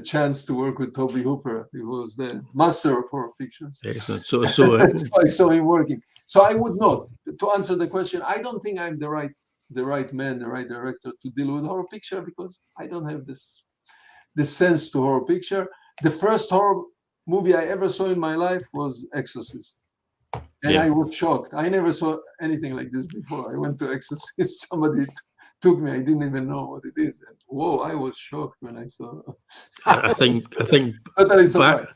chance to work with Toby Hooper. He was the master of horror pictures. Excellent. So I saw him working. So I would not. To answer the question, I don't think I'm the right man, the right director to deal with horror picture, because I don't have this sense to horror picture. The first horror movie I ever saw in my life was Exorcist. And I was shocked. I never saw anything like this before. I went to Exorcist. Somebody took me. I didn't even know what it is. And, whoa! I was shocked when I saw. I think totally surprised.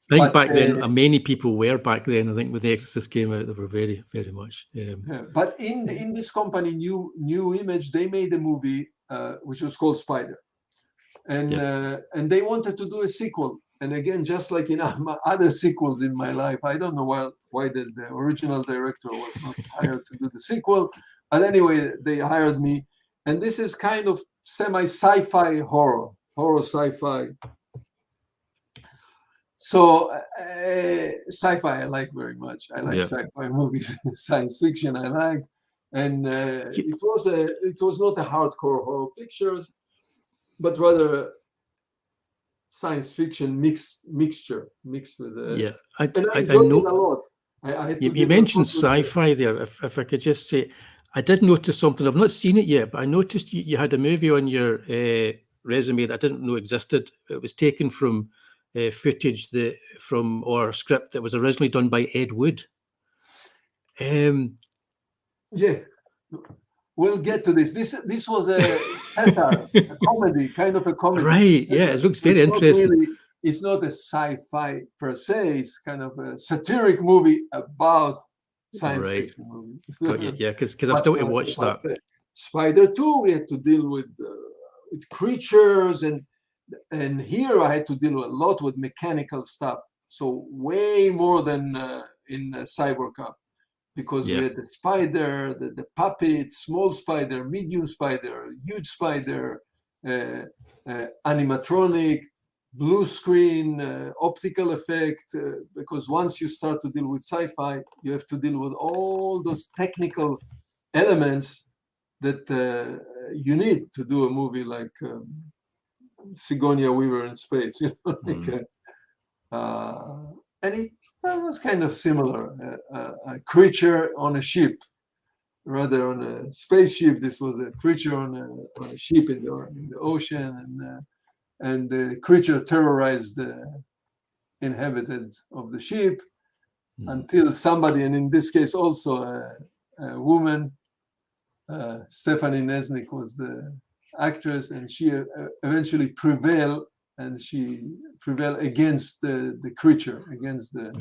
Back then, many people were back then. I think when The Exorcist came out, they were very, very much. But in this company, New Image, they made a movie which was called Spider, and they wanted to do a sequel. And again, just like in other sequels in my life, I don't know why the original director was not hired to do the sequel. But anyway, they hired me. And this is kind of semi-sci-fi horror sci-fi. So sci-fi I like very much. I like sci-fi movies, science fiction I like. And it was not a hardcore horror pictures, but rather science fiction mixed with I enjoyed know it a lot. I had to you mentioned sci-fi there. If I could just say, I did notice something. I've not seen it yet, but I noticed you had a movie on your resume that I didn't know existed. It was taken from footage from or script that was originally done by Ed Wood. We'll get to this. This was a satire, a comedy, kind of a comedy. Right, yeah, it looks very interesting. It's not a sci-fi per se. It's kind of a satiric movie about science fiction movies. Yeah, because I've still to watch that. Spider 2, we had to deal with creatures, and here I had to deal a lot with mechanical stuff. So way more than in Cyber Cop. Because we had the spider, the puppet, small spider, medium spider, huge spider, animatronic, blue screen, optical effect. Because once you start to deal with sci-fi, you have to deal with all those technical elements that you need to do a movie like Sigourney Weaver in space. You know, that was kind of similar. A creature on a ship, rather on a spaceship. This was a creature on a ship in the ocean, and the creature terrorized the inhabitants of the ship until somebody, and in this case also a woman, Stephanie Nesnick was the actress, and she eventually prevailed. And she prevailed against the creature, against the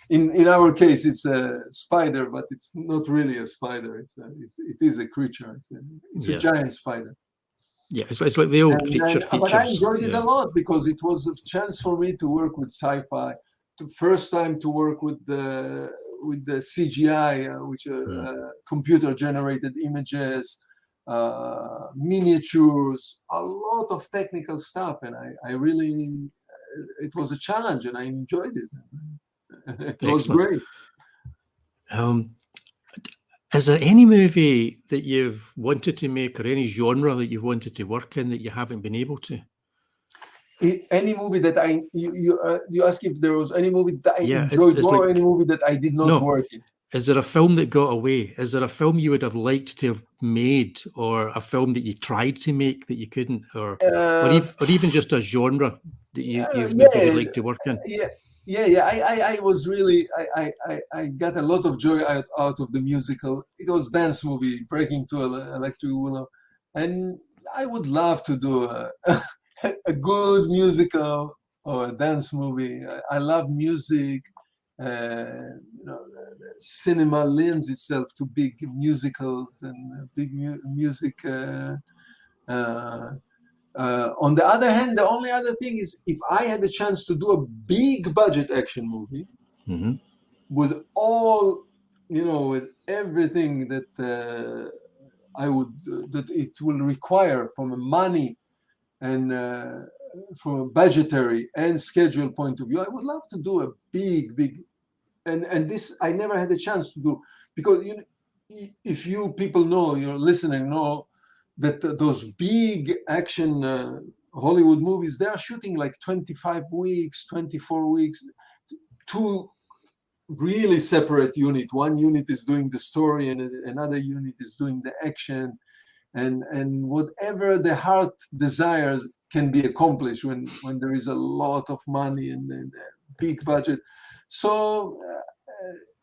in our case, it's a spider, but it's not really a spider. It is a creature. It's a giant spider. Yeah, it's like the old creature features. But I enjoyed it a lot because it was a chance for me to work with sci-fi. First time to work with the CGI, which computer-generated images, miniatures, a lot of technical stuff, and I really, it was a challenge, and I enjoyed it. It was great. Is there any movie that you've wanted to make or any genre that you've wanted to work in that you haven't been able to? Any movie that you ask if there was any movie that I enjoyed more, or any movie that I did not work in? Is there a film that got away? Is there a film you would have liked to have made, or a film that you tried to make that you couldn't, or even just a genre that you would like to work in? I was really, I got a lot of joy out of the musical. It was dance movie, Breaking to Electric Willow, and I would love to do a good musical or a dance movie. I love music. Cinema lends itself to big musicals and big music. On the other hand, the only other thing is, if I had the chance to do a big budget action movie with all, with everything that that it will require from a money and from a budgetary and schedule point of view, I would love to do a big, and this I never had a chance to do, because if you people know, you're listening, know that those big action Hollywood movies, they are shooting like 25 weeks, 24 weeks, two really separate units. One unit is doing the story and another unit is doing the action. And whatever the heart desires can be accomplished when there is a lot of money and a big budget. So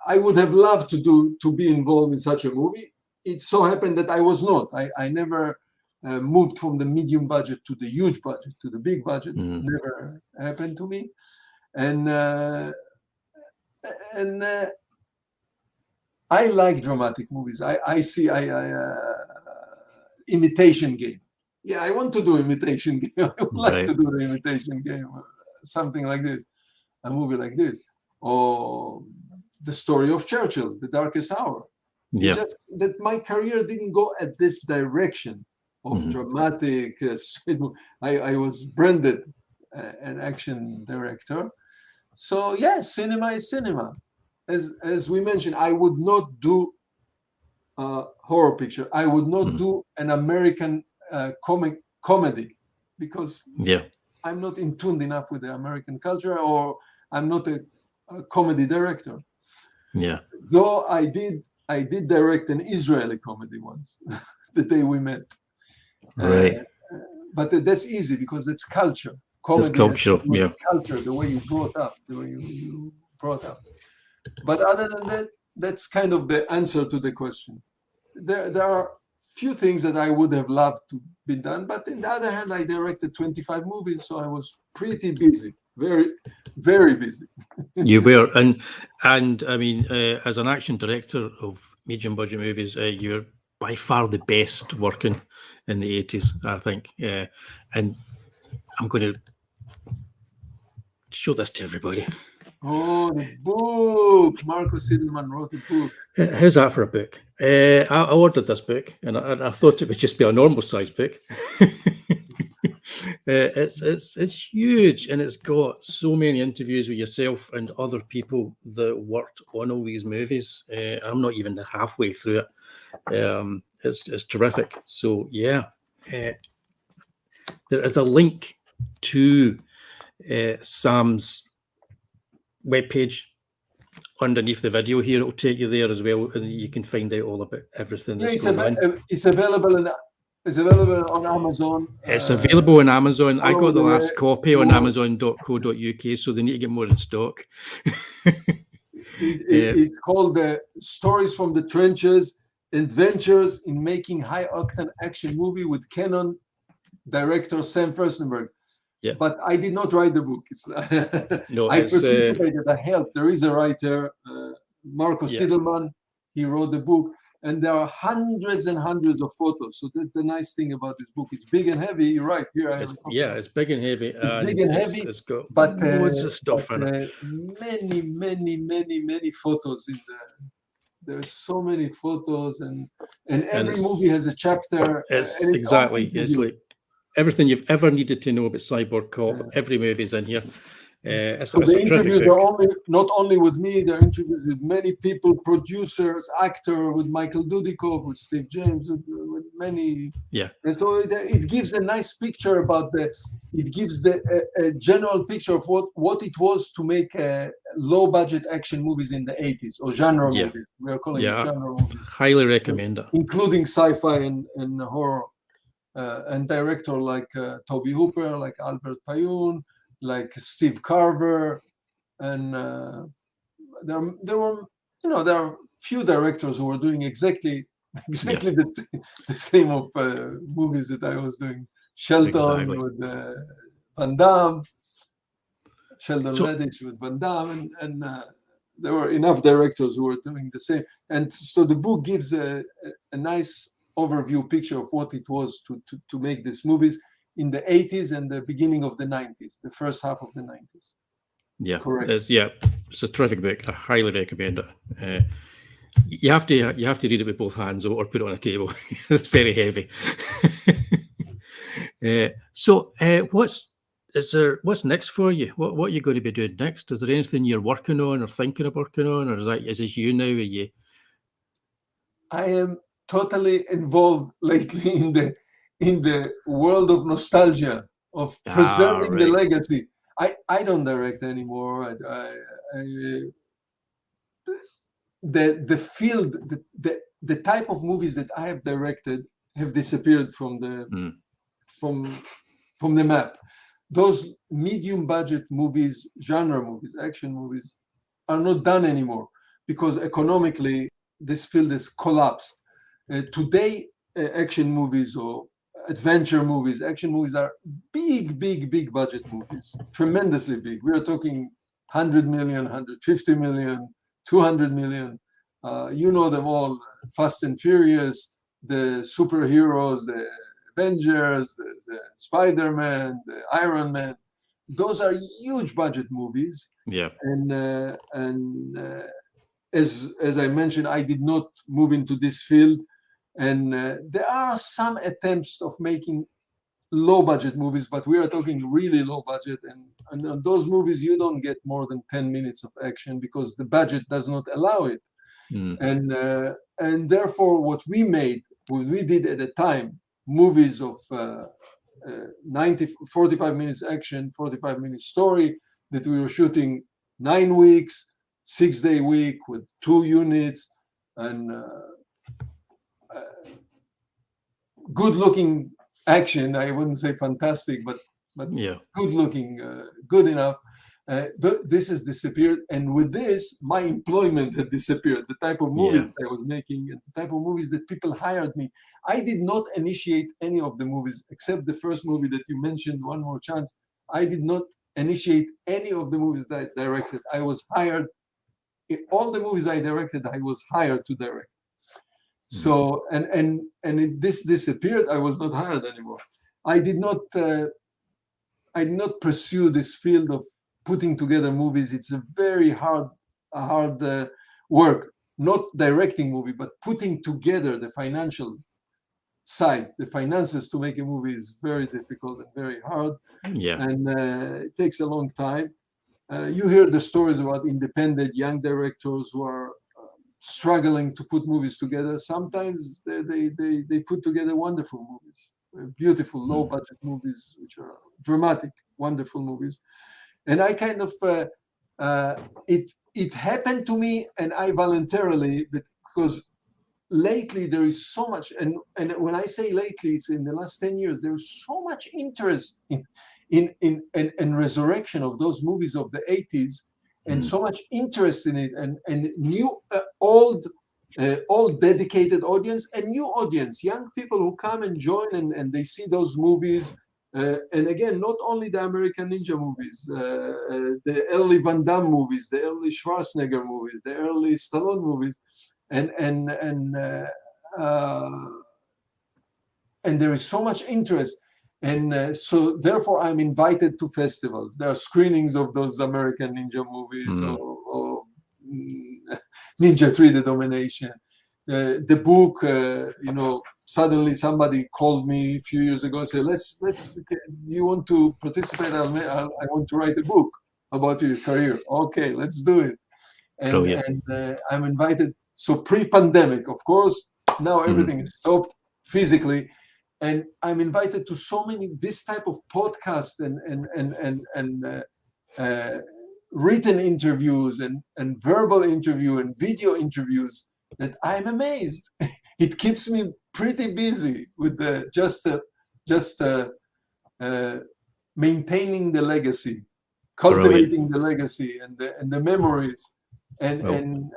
I would have loved to be involved in such a movie. It so happened that I was not. I never moved from the medium budget to the huge budget to the big budget. Never happened to me. And I like dramatic movies. I see Imitation Game. Yeah, I want to do Imitation Game. I would like to do the Imitation Game, something like this, a movie like this, or The Story of Churchill, The Darkest Hour. Yeah. Just that my career didn't go at this direction of dramatic. I was branded an action director. So yeah, cinema is cinema. As we mentioned, I would not do a horror picture. I would not do an American comedy, because I'm not in tune enough with the American culture, or I'm not a comedy director. Yeah. Though I did direct an Israeli comedy once, the day we met. Right. But that's easy because that's culture. Comedy, that's culture, culture, the way you brought up, But other than that, that's kind of the answer to the question. There are few things that I would have loved to be done, but on the other hand, I directed 25 movies, so I was pretty busy, very, very busy. You were, and I mean, as an action director of medium budget movies, you're by far the best working in the 80s, I think. And I'm going to show this to everybody. Oh, the book! Marcus Sidelman wrote a book. How's that for a book? I ordered this book, and I thought it would just be a normal size book. It's huge, and it's got so many interviews with yourself and other people that worked on all these movies. I'm not even halfway through it. It's terrific. So yeah, there is a link to Sam's webpage underneath the video here. It'll take you there as well, and you can find out all about everything. Yeah, it's available on Amazon. It's available on Amazon. I got the last copy on Amazon.co.uk, so they need to get more in stock. It's called the Stories from the Trenches: Adventures in Making High Octane Action Movie with Canon director Sam Firstenberg. Yeah. But I did not write the book. No, I it's participated. I helped. There is a writer, Marco Yeah. Siedelman. He wrote the book, and there are hundreds and hundreds of photos. So that's the nice thing about this book. It's big and heavy. You're right. Here I have. It's big and heavy. It's big and heavy. It's got but loads of stuff in it. many photos in there. There's so many photos, and every movie has a chapter. It's and exactly. It's like everything you've ever needed to know about Cyborg Cop. Every movie's in here. So the interviews are not only with me, they're interviews with many people, producers, actor, with Michael Dudikoff, with Steve James, with many. Yeah. And so it gives a nice picture about it gives a general picture of what it was to make low budget action movies in the 80s, or genre movies. We are calling it genre movies. Highly recommend it. Including sci-fi and horror, and director like Toby Hooper, like Albert Payun, like Steve Carver, and there are few directors who were doing exactly the same of movies that I was doing. Shelton with Van Damme, Sheldon Lettich with Van Damme, and there were enough directors who were doing the same. And so the book gives a nice overview picture of what it was to make these movies in the 80s and the beginning of the 90s, the first half of the 90s. Yeah, correct. It's a terrific book. I highly recommend it. You have to read it with both hands or put it on a table. It's very heavy. What's next for you? What are you going to be doing next? Is there anything you're working on or thinking of working on, or is this you now? Are you? I am totally involved lately in the world of nostalgia, of preserving the legacy. I don't direct anymore. The field, the type of movies that I have directed have disappeared from the from the map. Those medium budget movies, genre movies, action movies, are not done anymore because economically this field has collapsed. Today, action movies or adventure movies, action movies are big budget movies, tremendously big. We are talking 100 million, 150 million, 200 million. You know them all: Fast and Furious, the superheroes, the Avengers, the Spider-Man, the Iron Man. Those are huge budget movies. Yeah. And as I mentioned, I did not move into this field. And there are some attempts of making low budget movies, but we are talking really low budget. And on those movies, you don't get more than 10 minutes of action because the budget does not allow it. And therefore, what we did at the time, movies of 45 minutes action, 45 minutes story that we were shooting 9 weeks, 6-day week with 2 units, and good-looking action. I wouldn't say fantastic, but good-looking, good enough. This has disappeared, and with this, my employment had disappeared. The type of movies that I was making, and the type of movies that people hired me. I did not initiate any of the movies except the first movie that you mentioned, One More Chance. I did not initiate any of the movies that I directed. I was hired. In all the movies I directed, I was hired to direct. So this disappeared. I was not hired anymore. I did not pursue this field of putting together movies. It's a very hard work. Not directing movie, but putting together the financial side, the finances to make a movie is very difficult and very hard. Yeah, and it takes a long time. You hear the stories about independent young directors who are struggling to put movies together. Sometimes they put together wonderful movies, beautiful low budget movies, which are dramatic, wonderful movies. And I kind of it happened to me, and I voluntarily, because lately there is so much, and when I say lately, it's in the last 10 years, there is so much interest in resurrection of those movies of the 80s, and so much interest in it, and new old dedicated audience and new audience, young people who come and join, and they see those movies And again, not only the American Ninja movies, the early Van Damme movies, the early Schwarzenegger movies, the early Stallone movies, and there is so much interest. And so therefore I'm invited to festivals. There are screenings of those American Ninja movies or Ninja 3, The Domination. The book, suddenly somebody called me a few years ago and said, do you want to participate? I want to write a book about your career. Okay, let's do it. And I'm invited. So pre-pandemic, of course, now everything is stopped physically. And I'm invited to so many, this type of podcast and written interviews and verbal interview and video interviews that I'm amazed. It keeps me pretty busy with just maintaining the legacy, cultivating the legacy and the memories and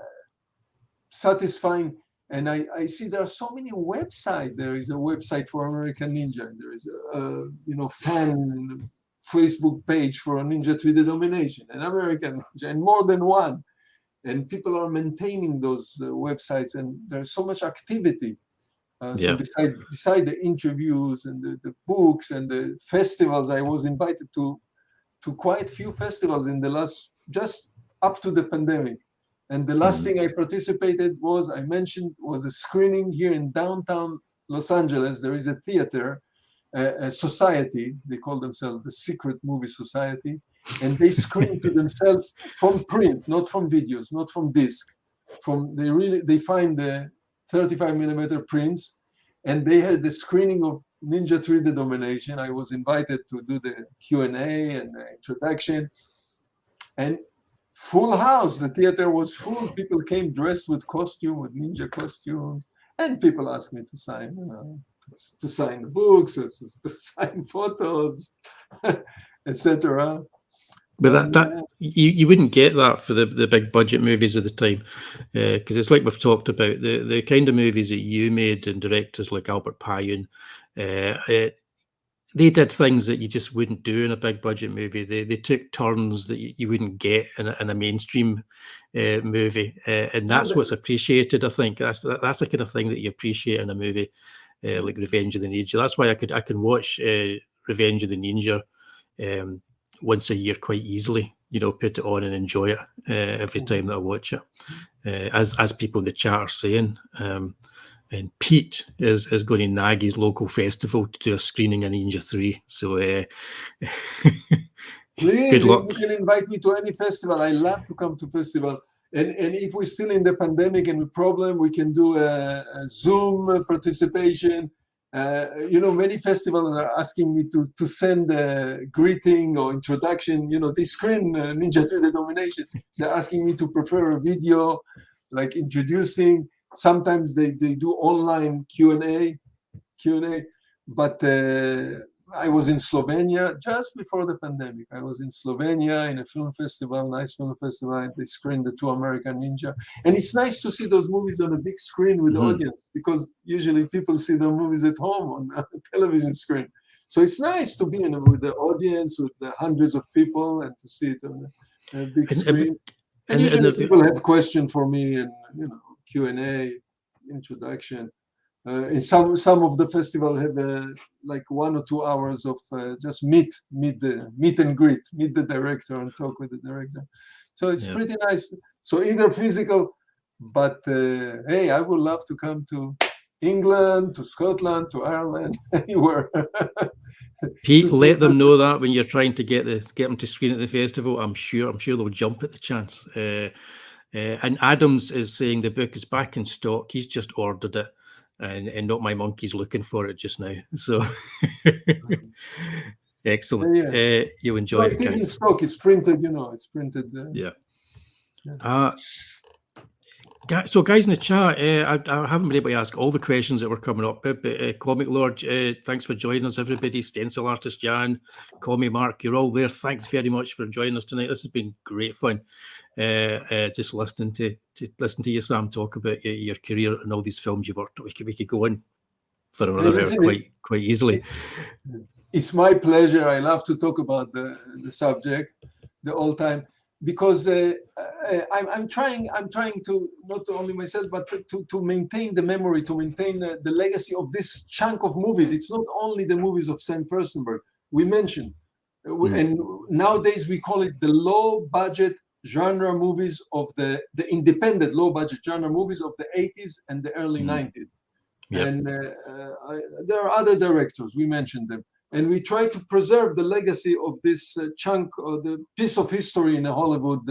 satisfying. And I see there are so many websites. There is a website for American Ninja. There is a fan Facebook page for Ninja 3 The Domination and American Ninja, and more than one. And people are maintaining those websites, and there's so much activity. So beside the interviews and the books and the festivals, I was invited to quite a few festivals in the last, just up to the pandemic. And the last thing I participated was a screening here in downtown Los Angeles. There is a theater, a society. They call themselves the Secret Movie Society. And they screen to themselves from print, not from videos, not from disc. They find the 35mm prints, and they had the screening of Ninja 3 The Domination. I was invited to do the Q&A and the introduction. And full house. The theater was full. People came dressed with ninja costumes, and people asked me to sign, to sign books, to sign photos, etc. But that you wouldn't get that for the big budget movies of the time, because it's like we've talked about the kind of movies that you made and directors like Albert Pyun. They did things that you just wouldn't do in a big budget movie. They took turns that you wouldn't get in a mainstream movie, and that's what's appreciated. I think that's the kind of thing that you appreciate in a movie like Revenge of the Ninja. That's why I can watch Revenge of the Ninja once a year quite easily. Put it on and enjoy it every time that I watch it. As people in the chat are saying. And Pete is going to nag his local festival to do a screening of Ninja 3. So please, good luck. You can invite me to any festival. I love to come to festival. And if we're still in the pandemic and the problem, we can do a Zoom participation. Many festivals are asking me to send a greeting or introduction. They screen Ninja 3 The Domination. They're asking me to prepare a video, like introducing. Sometimes they do online Q&A, but I was in Slovenia just before the pandemic. I was in Slovenia in a film festival, nice film festival, and they screened the 2 American Ninja. And it's nice to see those movies on a big screen with the audience, because usually people see the movies at home on a television screen. So it's nice to be with the audience, with the hundreds of people, and to see it on a big screen. And usually people have questions for me, and Q&A, introduction. In some of the festival have like 1 or 2 hours of just meet and greet, meet the director and talk with the director. So it's pretty nice. So either physical, but hey, I would love to come to England, to Scotland, to Ireland, anywhere. Pete, let them know that when you're trying to get them to screen at the festival. I'm sure they'll jump at the chance. And Adams is saying the book is back in stock. He's just ordered it, and Not My Monkey's looking for it just now. So excellent. Yeah. You'll enjoy it. It is in stock. It's printed. It's printed. So guys in the chat, I haven't been able to ask all the questions that were coming up, but Comic Lord, thanks for joining us, everybody. Stencil Artist Jan, Call Me Mark, you're all there. Thanks very much for joining us tonight. This has been great fun. Just listening to you, Sam, talk about your career and all these films you worked. We could go on for another hour quite easily. It's my pleasure. I love to talk about the subject the whole time because I'm trying to not only myself but to maintain the memory, to maintain the legacy of this chunk of movies. It's not only the movies of Sam Firstenberg we mentioned, and nowadays we call it the low budget genre movies of the independent low budget genre movies of the 80s and the early 90s. Yep. And there are other directors, we mentioned them. And we try to preserve the legacy of this chunk, or the piece of history in the Hollywood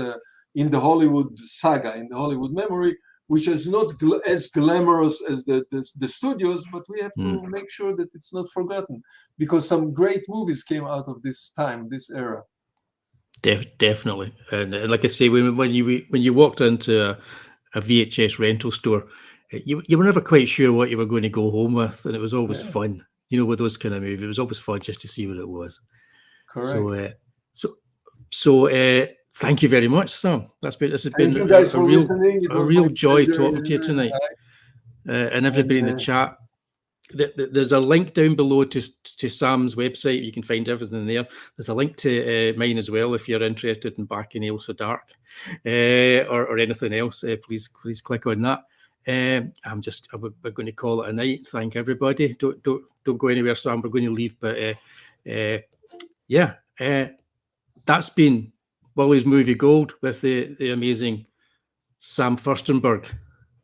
saga, in the Hollywood memory, which is not as glamorous as the studios, but we have to make sure that it's not forgotten, because some great movies came out of this time, this era. Definitely, and like I say, when you walked into a VHS rental store, you were never quite sure what you were going to go home with, and it was always fun. With those kind of movies, it was always fun just to see what it was. Correct. So thank you very much, Sam. This has been you guys for listening. It a was real joy talking to you tonight, and everybody in the chat. There's a link down below to Sam's website. You can find everything there. There's a link to mine as well if you're interested in Back in So Dark or anything else. Please click on that. We're going to call it a night. Thank everybody. Don't go anywhere, Sam. We're going to leave, but that's been Wullie's Movie Gold with the amazing Sam Firstenberg.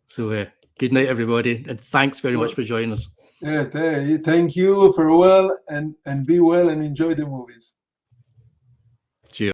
So good night, everybody, and thanks very much for joining us. Thank you. Farewell, and be well and enjoy the movies.